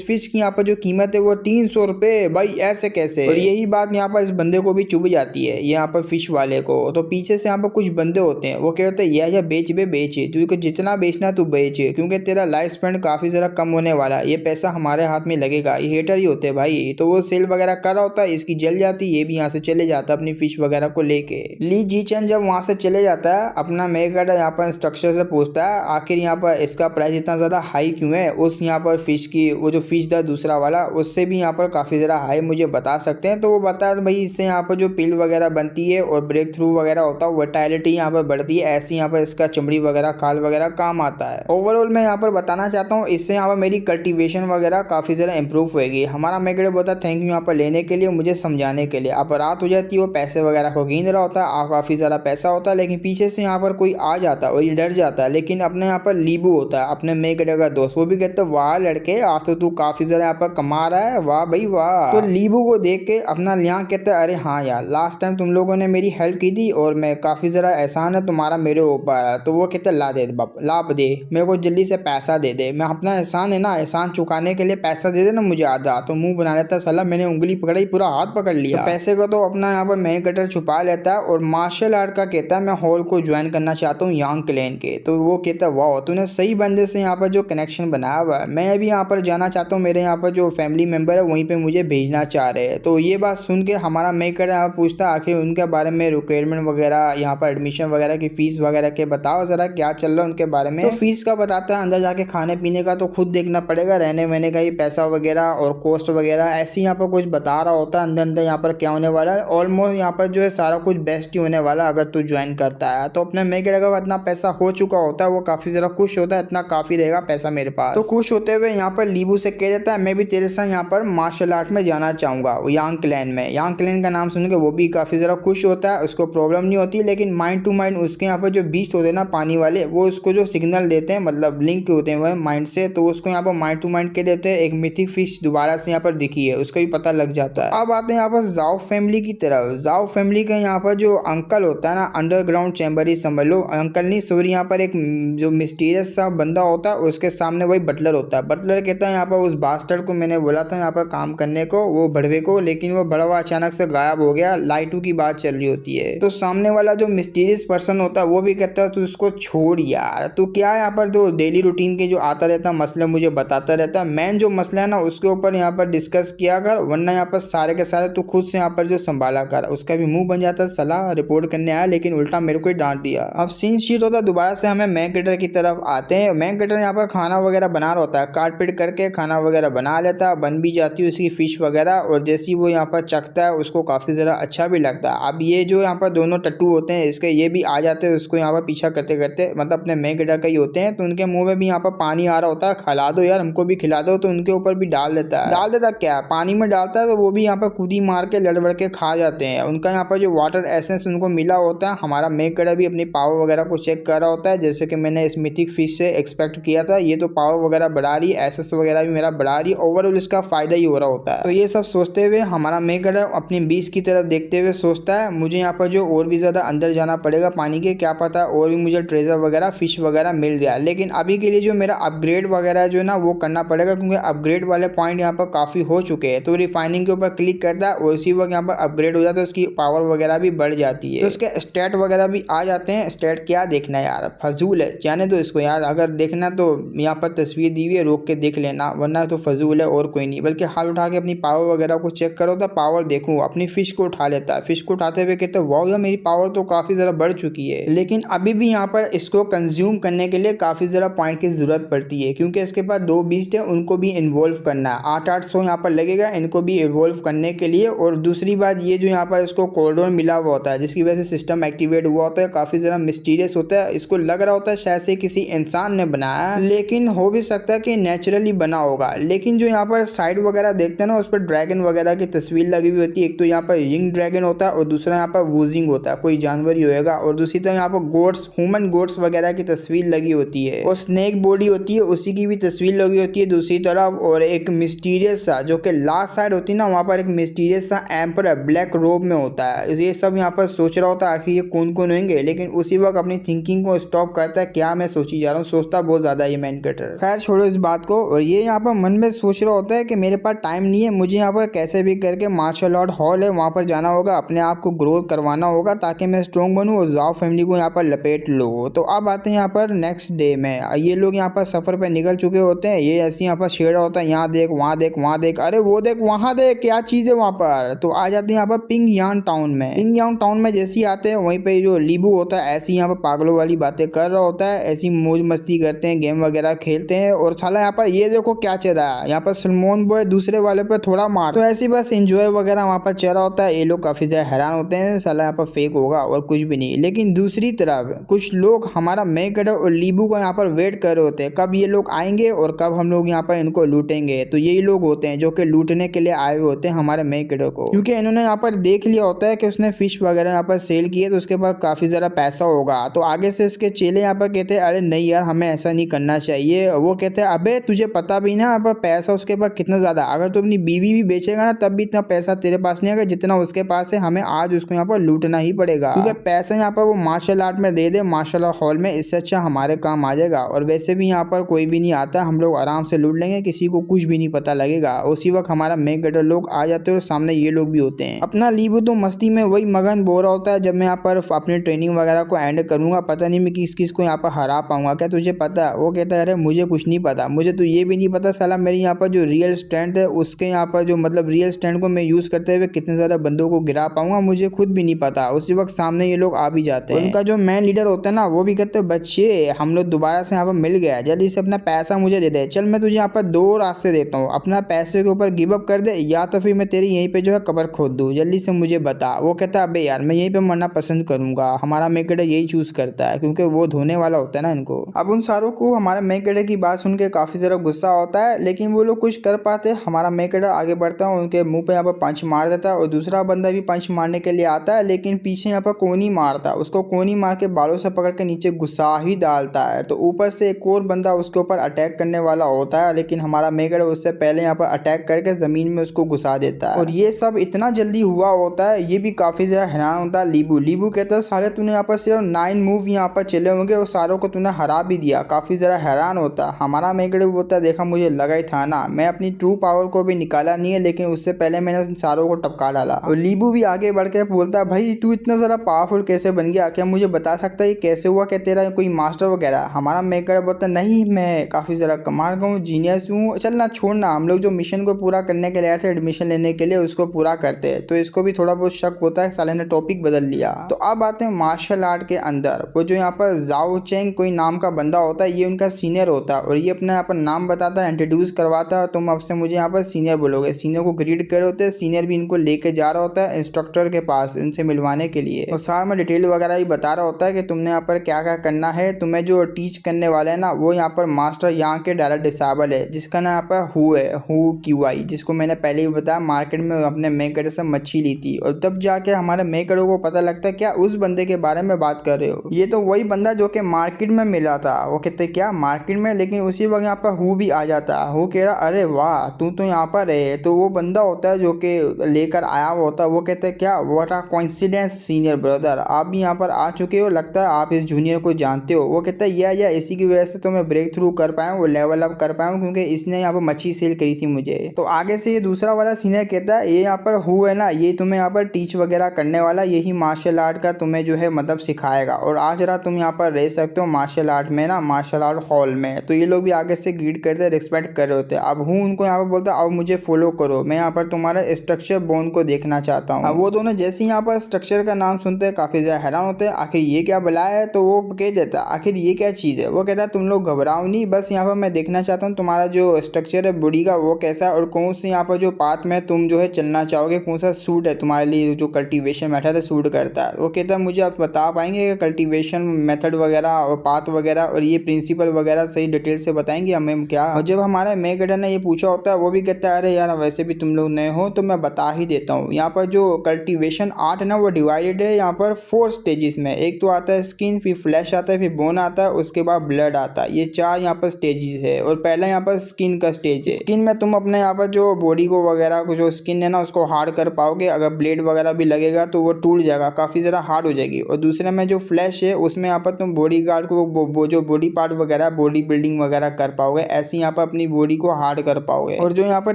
फिश की यहाँ पर जो कीमत है वो 300 रुपए, भाई ऐसे कैसे? और यही बात यहाँ पर इस बंदे को भी चुभ जाती है, यहाँ पर फिश वाले को। तो पीछे से यहाँ पर कुछ बंदे होते हैं, वो कहते हैं यह बेच बे बेच, तुझको जितना बेचना तू बेच, क्योंकि तेरा लाइफ स्पेंड काफी जरा कम होने वाला है, ये पैसा हमारे हाथ में लगेगा। ये हेटर ही होते हैं भाई। तो वो सेल वगैरह कर रहा होता है, इसकी जल जाती, ये भी यहाँ से चले जाता है अपनी फिश वगैरह को लेके। ली जी चैन जब वहां से चले जाता है, अपना मेगेडा यहाँ पर इंस्ट्रक्टर से पूछता है आखिर यहाँ पर इसका प्राइस इतना ज्यादा हाई क्यों है। उस यहाँ पर फिश की वो जो फिश था दूसरा वाला, उससे भी यहाँ पर काफी ज्यादा हाई मुझे बता सकते हैं। तो वो बता भाई इससे यहाँ पर जो पिल वगैरह बनती है और ब्रेक थ्रू वगैरह होता है, वर्टाइलिटी यहाँ पर बढ़ती है, ऐसी यहाँ पर इसका चमड़ी वगैरह खाल वगैरह काम आता है। ओवरऑल मैं यहाँ पर बताना चाहता हूँ इससे यहाँ पर मेरी कल्टीवेशन वगैरह काफी ज्यादा इंप्रूव होगी। हमारा मेगेडा बोलता है थैंक यू यहाँ पर लेने के लिए, मुझे समझाने के लिए। अब रात हो जाती है, वो पैसे वगैरह को गिन रहा होता है, काफी ज्यादा पैसा होता है, लेकिन पीछे से यहाँ पर कोई आ जाता है और ये डर जाता है। लेकिन अपने यहाँ पर लीबू होता है अपने मेगेडा का दोस्त, वो भी कहता है वाह लड़के आज तो तू काफी ज्यादा यहाँ पर कमा रहा है, वाह भाई वाह। तो लीबू को देख के अपना लियांग कहता है अरे हाँ यार लास्ट टाइम तुम लोगों ने मेरी हेल्प की थी और मैं काफी ज्यादा एहसान है तुम्हारा मेरे ऊपर। तो वो कहते ला दे बाप, ला दे मेरे को जल्दी से पैसा दे दे, मैं अपना एहसान है ना, एहसान चुकाने के लिए पैसा दे देना मुझे आधा। तो मुंह बना लेता साला, मैंने उंगली पकड़ी पूरा हाथ पकड़ लिया। तो पैसे को तो अपना यहाँ पर मेन कटर छुपा लेता है और मार्शल आर्ट का कहता है मैं हॉल को ज्वाइन करना चाहता हूँ यांग क्लैन के। तो वो कहता है वाह तूने सही बंदे से यहाँ पर जो कनेक्शन बनाया हुआ है, मैं भी यहाँ पर जाना चाहता हूँ, मेरे यहाँ पर जो फैमिली मेंबर है वहीं पे मुझे भेजना चाह रहे हैं। तो ये बात सुन के हमारा मेकर यहाँ पूछता आखिर उनके बारे में रिक्वायरमेंट वगैरह, यहाँ पर एडमिशन वगैरह की फीस वगैरह के बताओ जरा क्या चल रहा है उनके बारे में। तो फीस का बताता है, अंदर जाके खाने पीने का तो खुद देखना पड़ेगा, रहने वहने का ही पैसा वगैरह और कॉस्ट वगैरह ऐसे यहाँ पर कुछ बता रहा होता है अंदर अंदर यहाँ पर क्या होने वाला है। ऑलमोस्ट यहाँ पर जो है सारा कुछ बेस्ट ही होने वाला अगर तू ज्वाइन करता है। तो अपने मेकर का इतना पैसा हो चुका होता है, वो काफी जरा खुश होता है, इतना काफी रहेगा पैसा मेरे पास। तो खुश होते हुए यहाँ पर लीबू से कह देता है मैं भी तेरे साथ यहाँ पर मार्शल आर्ट में जाना चाहूंगा यांग क्लैन में। यांग क्लैन का नाम सुन के वो भी काफी जरा खुश होता है, उसको प्रॉब्लम नहीं होती। लेकिन माइंड टू माइंड उसके यहाँ पर जो बीस्ट होते हैं ना पानी वाले, वो उसको जो सिग्नल देते हैं मतलब लिंक होते हैं वह माइंड से, तो उसको यहाँ पर माइंड टू माइंड कह देते हैं एक मिथिक फिश दोबारा से यहाँ पर दिखी है, उसका भी पता लग जाता है। अब आते हैं यहाँ पर जाओ फैमिली की तरफ। जाओ फैमिली का यहाँ पर जो अंकल होता है ना, अंडरग्राउंड चैम्बर ही समझ लो, अंकल नहीं सॉरी, यहाँ पर एक जो मिस्टीरियस सा बंदा होता है उसके सामने वही बटलर होता है। बटलर कहता है यहाँ पर उस बास्टर्ड को मैंने बोला था यहाँ पर काम करने को, वो बड़वे को, लेकिन वो बड़वा अचानक से गायब हो गया, लाइटू की बात चल रही होती है। तो सामने वाला जो मिस्टीरियस पर्सन होता है वो भी कहता है तू उसको छोड़ यार, तू क्या यहाँ पर जो डेली रूटीन के जो आता रहता है मसले मुझे बताता रहता है, मेन जो मसला है ना उसके ऊपर यहाँ पर डिस्कस किया कर, वरना यहाँ पर सारे के सारे तू खुद से यहाँ पर जो संभाला कर। उसका भी मुंह बन जाता है सलाह रिपोर्ट करने आया, लेकिन उल्टा मेरे को ही डांट दिया। अब सीन शीट होता है दोबारा से हमें मैक गेटर की तरफ आते हैं। मैक गेटर यहाँ पर खाना वगैरह बना रहा होता है, काट पीट करके खाना वगैरह बना लेता है, बन भी जाती है उसकी फिश वगैरह, और जैसे ही वो यहाँ पर चखता है उसको काफी ज़्यादा अच्छा भी लगता है। अब ये जो यहाँ पर दोनों टट्टू होते हैं इसके, ये भी आ जाते हैं उसको यहाँ पर पीछा करते करते, मतलब अपने मैक गेटर का ही होते हैं, तो उनके मुंह में भी यहाँ पर पानी आ रहा होता है, खिला दो यार हमको भी खिला दो, तो उनके ऊपर भी डाल देता क्या पानी में डालता है, तो वो भी यहाँ पर कूदी मार के लड़ के खा जाते हैं। उनका यहाँ पर जो वाटर एसेंस उनको मिला होता है, हमारा मेक गेटर भी अपनी पावर वगैरह को चेक कर रहा होता है, जैसे कि मैंने इस मिथिक फिश से एक्सपेक्ट किया था, ये तो पावर वगैरह बढ़ा रही है, एसेंस वगैरह भी मेरा बढ़ा रही है, ओवरऑल इसका फायदा ही हो रहा होता है। तो ये सब सोचते हुए हमारा मेक गेटर अपनी बीच की तरफ देखते हुए सोचता है मुझे यहाँ पर जो और भी ज्यादा अंदर जाना पड़ेगा पानी के, क्या पता और भी मुझे ट्रेजर वगैरह फिश वगैरह मिल जाए, लेकिन अभी के लिए जो मेरा अपग्रेड वगैरह जो है ना वो करना पड़ेगा, क्योंकि अपग्रेड वाले पॉइंट यहाँ पर काफी हो चुके हैं। तो रिफाइनिंग के ऊपर क्लिक करता है और उसी वक्त यहाँ पर अपग्रेड हो जाता है, उसकी पावर वगैरह भी बढ़ जाती है। तो उसके स्टैट वगैरह भी आ जाते हैं। स्टैट क्या देखना यार, फजूल है, जाने दो इसको यार। अगर देखना तो यहाँ पर तस्वीर दी हुई है, रोक के देख लेना, वरना तो फजूल है और कोई नहीं। बल्कि हाथ उठा के अपनी पावर वगैरह को चेक करो तो पावर देखूँ। अपनी फिश को उठा लेता है, फिश को उठाते हुए कहते हैं वाह यार मेरी पावर तो काफ़ी ज़्यादा बढ़ चुकी है। लेकिन अभी भी यहाँ पर इसको कंज्यूम करने के लिए काफ़ी ज़्यादा पॉइंट की ज़रूरत पड़ती है, क्योंकि इसके पास 2 बीस्ट है, उनको भी इन्वॉल्व करना है। 800 यहाँ पर लगेगा इनको भी इन्वॉल्व करने के लिए। और दूसरी बात ये जो यहाँ पर इसको कोल्डोन मिला हुआ होता है, जिसकी वजह से सिस्टम एक्टिवेट हुआ होता है, काफ़ी ज़्यादा मिस्टीरियस होता है। इसको लग रहा होता है शायद से किसी इंसान ने बनाया है, लेकिन हो भी सकता है कि नेचुरली बना होगा। लेकिन जो यहाँ पर साइड वगैरह देखते हैं ना, उस पर ड्रैगन वगैरह की तस्वीर लगी हुई होती है। एक तो यहाँ पर यंग ड्रैगन होता है और दूसरा यहाँ पर वूजिंग होता है, कोई जानवर ही होएगा। और दूसरी तरफ यहाँ पर गोट्स, ह्यूमन गोट्स वगैरह की तस्वीर लगी होती है और स्नेक बॉडी होती है, उसी की भी तस्वीर लगी होती है दूसरी तरफ। और एक मिस्टीरियस सा जो कि लास्ट साइड होती है ना, वहाँ पर एक मिस्टीरियस सा एम्पर ब्लैक रोब में होता है। ये सब यहाँ पर सोच रहा होता है आखिर ये कौन कौन होंगे, लेकिन उसी वक्त अपनी थिंकिंग को स्टॉप करता है। क्या मैं सोची जा रहा हूँ, सोचता बहुत ज्यादा ये मैन कटर। खैर छोड़ो इस बात को। और ये यहाँ पर मन में सोच रहा होता है कि मेरे पास टाइम नहीं है, मुझे यहाँ पर कैसे भी करके मार्शल आर्ट हॉल है वहाँ पर जाना होगा, अपने आप को ग्रोथ करवाना होगा ताकि मैं स्ट्रॉन्ग बनूँ और जाओ फैमिली को यहाँ पर लपेट लो। तो अब आते हैं यहाँ पर नेक्स्ट डे में। ये लोग यहाँ पर सफर पे निकल चुके होते हैं। ये ऐसे यहाँ पर छेड़ा होता है, यहाँ देख वहाँ देख वहाँ देख, अरे वो देख वहाँ देख, क्या चीज़ है वहाँ पर। तो आ जाते हैं यहाँ पर पिंग यान टाउन में। पिंग यान टाउन में जैसे ही आते हैं, वहीं पे जो लीबू होता है ऐसे यहाँ पर पागलों वाली बातें कर रहा होता है, ऐसी मौज मस्ती करते हैं, गेम वगैरह खेलते हैं। और साला यहाँ पर ये देखो क्या चल रहा है, यहाँ पर सलमान बॉय दूसरे वाले पे थोड़ा मार, तो ऐसी बस एंजॉय वगैरह वहाँ पर चल रहा होता है। ये लोग काफी ज्यादा हैरान होते हैं, साला यहाँ पर फेक होगा और कुछ भी नहीं। लेकिन दूसरी तरफ कुछ लोग हमारा मेकड़ और लीबू को यहाँ पर वेट कर रहे होते हैं, कब ये लोग आएंगे और कब हम लोग यहाँ पर इनको लूटेंगे। तो यही लोग होते हैं जो कि लूटने के लिए आए हुए होते हैं हमारे मेकड़ को, क्योंकि इन्होंने यहाँ पर देख लिया होता है कि उसने फिश वगैरह यहाँ पर सेल किए तो उसके पास काफी ज्यादा पैसा होगा। तो आगे से इसके चेले यहाँ पर कहते हैं अरे नहीं यार हमें ऐसा नहीं करना चाहिए। वो कहते हैं अबे तुझे पता भी ना यहाँ पर पैसा उसके पास कितना ज्यादा, अगर तू अपनी बीवी भी बेचेगा ना तब भी इतना पैसा तेरे पास नहीं आएगा जितना उसके पास है। हमें आज उसको यहाँ पर लूटना ही पड़ेगा, क्योंकि पैसा यहाँ पर वो मार्शल आर्ट में दे दे, मार्शल आर्ट हॉल में, इससे अच्छा हमारे काम आ जाएगा। और वैसे भी यहाँ पर कोई भी नहीं आता, हम लोग आराम से लूट लेंगे, किसी को कुछ भी नहीं पता लगेगा। उसी वक्त हमारा मेक गटर लोग आ जाते हैं और सामने ये लोग भी होते हैं। अपना लीबू तो मस्ती में वही मगन बोल रहा होता है, जब मैं यहाँ पर अपनी ट्रेनिंग वगैरह को एंड करूंगा पता नहीं मैं किस किस को यहाँ पर हरा पाऊंगा, क्या तुझे पता है। वो कहता है अरे मुझे कुछ नहीं पता, मुझे तो ये भी नहीं पता साला मेरी यहाँ पर जो रियल स्ट्रेंथ है उसके यहाँ पर जो मतलब रियल स्ट्रेंथ को मैं यूज करते हुए कितने ज्यादा बंदों को गिरा पाऊंगा, मुझे खुद भी नहीं पता। उसी वक्त सामने ये लोग आ भी जाते हैं। उनका जो मैन लीडर होता है ना वो भी कहते हैं बच्चे हम लोग दोबारा से यहाँ पर मिल गया, जल्दी से अपना पैसा मुझे दे दे, चल मैं तुझे यहाँ पर 2 रास्ते देता हूँ, अपना पैसे के ऊपर गिव अप कर दे या तो फिर मैं तेरी यहीं पे जो है कब्र खोद दूँ, जल्दी से मुझे बता। वो कहता है अबे यार मैं यहीं पे मरना पसंद करूंगा, हमारा मेकड़े यही चूज करता है क्योंकि वो धोने वाला होता है ना इनको। अब उन सारों को हमारे मेकड़े की बात सुन के काफी ज्यादा गुस्सा होता है, लेकिन वो लोग कुछ कर पाते। हमारा मेकड़ा आगे बढ़ता है, उनके मुंह पे यहाँ पर पंच मार देता है और दूसरा बंदा भी पंच मारने के लिए आता है, लेकिन पीछे यहाँ पर कोनी मारता है, उसको कोनी मार के बालों से पकड़ के नीचे गुस्सा ही डालता है। तो ऊपर से एक और बंदा उसके ऊपर अटैक करने वाला होता है, लेकिन हमारा मेकड़ा उससे पहले यहाँ पर अटैक करके जमीन में उसको घुसा देता है। और ये सब इतना जल्दी हुआ होता है, ये भी काफी ज्यादा हैरान होता है लीबू कहता है साले तूने यहाँ पर सिर्फ 9 मूव यहाँ पर चले होंगे और सारों को तूने हरा भी दिया, काफी ज्यादा हैरान होता है। हमारा मेकड़े बोलता है देखा मुझे लगा ही था ना, मैं अपनी ट्रू पावर को भी निकाला नहीं है, लेकिन उससे पहले मैंने सारों को टपका डाला। और लीबू भी आगे बढ़ के बोलता है भाई तू इतना ज्यादा पावरफुल कैसे बन गया, क्या मुझे बता सकता है कैसे हुआ, क्या तेरा कोई मास्टर वगैरह। हमारा मेकड़ बोलता है नहीं मैं काफी ज्यादा कमाल का हूँ, जीनियस हूँ, चल ना छोड़ना, हम लोग जो मिशन को पूरा करने के लिए आए थे एडमिशन लेने के लिए उसको पूरा करते हैं। तो इसको भी थोड़ा बहुत शक होता है, साले ने टॉपिक बदल लिया। तो अब आते हैं मार्शल आर्ट के अंदर। वो जो यहाँ पर जाओ चेंग कोई नाम का बंदा होता है, ये उनका सीनियर होता है और ये अपना यहाँ पर नाम बताता है, इंट्रोड्यूस करवाता है, तुम अब से मुझे यहाँ पर सीनियर बोलोगे। सीनियर को ग्रीट कर होते हैं, सीनियर भी इनको लेके जा रहा होता है इंस्ट्रक्टर के पास इनसे मिलवाने के लिए, और साथ में डिटेल वगैरह भी बता रहा होता है कि तुमने यहाँ पर क्या क्या करना है। तुम्हें जो टीच करने वाले है ना वो यहाँ पर मास्टर यहाँ के डायरेक्ट डिसेबल है, जिसका ना यहाँ पर हु है, हु QI, जिसको मैंने पहले ही बताया मार्केट में अपने मेकड़े से मच्छी ली थी। और तब जाके हमारे मेकड़ों को पता लगता है क्या उस बंदे के बारे में बात कर रहे हो, ये तो वही बंदा जो कि मार्केट में मिला था। वो कहते क्या मार्केट में, लेकिन उसी वक्त यहाँ पर हु भी आ जाता है। हु कह रहा अरे वाह तू तो यहाँ पर है, तो वो बंदा होता है जो कि लेकर आया हुआ होता है। वो कहते हैं क्या what a coincidence senior brother, आप भी यहाँ पर आ चुके हो, लगता है आप इस जूनियर को जानते हो। वो कहता है या इसी की वजह से तो मैं ब्रेक थ्रू कर पाया हूँ, वो लेवल अप कर पाया हूँ, क्योंकि इसने यहाँ पर मच्छी सेल करी थी मुझे। तो आगे से ये दूसरा वाला वाला सीनियर कहता है ये यहाँ पर हु है ना, ये तुम्हें यहाँ पर टीच वगैरह करने वाला, यही मार्शल आर्ट का तुम्हें जो है मतलब सिखाएगा और आज रात तुम यहाँ पर रह सकते हो मार्शल आर्ट में ना, मार्शल आर्ट हॉल में। तो ये लोग भी आगे से ग्रीट करते रिस्पेक्ट कर रहे होते। अब हूँ उनको यहाँ पर बोलता है अब मुझे फॉलो करो, मैं यहाँ पर तुम्हारा स्ट्रक्चर बोन को देखना चाहता हूँ। अब वो दोनों जैसे ही यहाँ पर स्ट्रक्चर का नाम सुनते हैं काफी ज्यादा हैरान होते हैं, आखिर ये क्या बुलाया है। तो वो कह देता आखिर ये क्या चीज है। वो कहता है तुम लोग घबराओ नहीं, बस यहाँ पर मैं देखना चाहता हूँ तुम्हारा जो स्ट्रक्चर है बॉडी का वो कैसा है और कौन से यहाँ पर जो पाथ में तुम जो है चलना चाहोगे, कौन सा सूट है तुम्हारे लिए, जो कल्टीवेशन मेथड है सूट करता है। वो कहता है मुझे आप बता पाएंगे कि कल्टीवेशन मेथड वगैरह और पाथ वगैरह और ये प्रिंसिपल वगैरह सही डिटेल से बताएंगे हमें क्या। और जब हमारे मेगेडन ने ये पूछा होता है वो भी कहता है अरे यार वैसे भी तुम लोग नए हो तो मैं बता ही देता हूँ। यहाँ पर जो कल्टीवेशन आर्ट है ना वो डिवाइडेड है यहाँ पर 4 स्टेजेस में। एक तो आता है स्किन, फिर फ्लैश आता है, फिर बोन आता है, उसके बाद ब्लड आता है। ये 4 यहाँ पर स्टेजेस है और पहला यहाँ पर स्किन का स्टेज है। स्किन में तुम अपने यहाँ पर जो बॉडी को वगैरह को जो स्किन है ना उसको हार्ड कर पाओगे, अगर ब्लेड वगैरह भी लगेगा तो वो टूट जाएगा, काफी ज़्यादा हार्ड हो जाएगी। और दूसरे में जो फ्लैश है उसमें यहाँ पर तुम बॉडी गार्ड को वो जो बॉडी पार्ट वगैरह बॉडी बिल्डिंग वगैरह कर पाओगे, ऐसे यहाँ पर अपनी बॉडी को हार्ड कर पाओगे। और जो यहाँ पर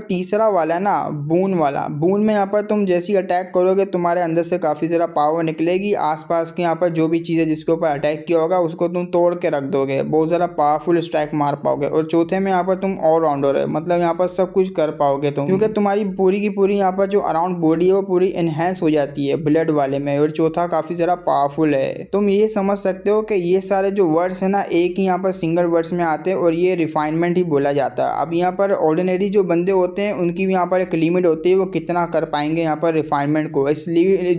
तीसरा वाला है ना बून वाला, बून में यहाँ पर तुम जैसी अटैक करोगे तुम्हारे अंदर से काफी ज़्यादा पावर निकलेगी, आसपास के यहाँ पर जो भी चीज़ है जिसके ऊपर अटैक किया होगा उसको तुम तोड़ के रख दोगे, बहुत ज़्यादा पावरफुल स्ट्राइक मार पाओगे। और चौथे में यहाँ पर तुम ऑलराउंडर है, मतलब यहाँ पर सब कुछ कर पाओगे तुम, क्योंकि तुम्हारी पूरी की पूरी यहाँ पर जो अराउंड बॉडी है वो पूरी एनहेंस हो जाती है ब्लड वाले में। और चौथा काफी ज़्यादा पावरफुल है। तुम ये समझ सकते हो कि ये सारे जो वर्ड्स है ना एक ही यहाँ पर सिंगल वर्ड्स में आते हैं और ये रिफाइनमेंट ही बोला जाता है। अब यहाँ पर ऑर्डिनरी जो बंदे होते हैं उनकी भी यहाँ पर एक लिमिट होती है, वो कितना कर पाएंगे यहाँ पर रिफाइनमेंट को। इस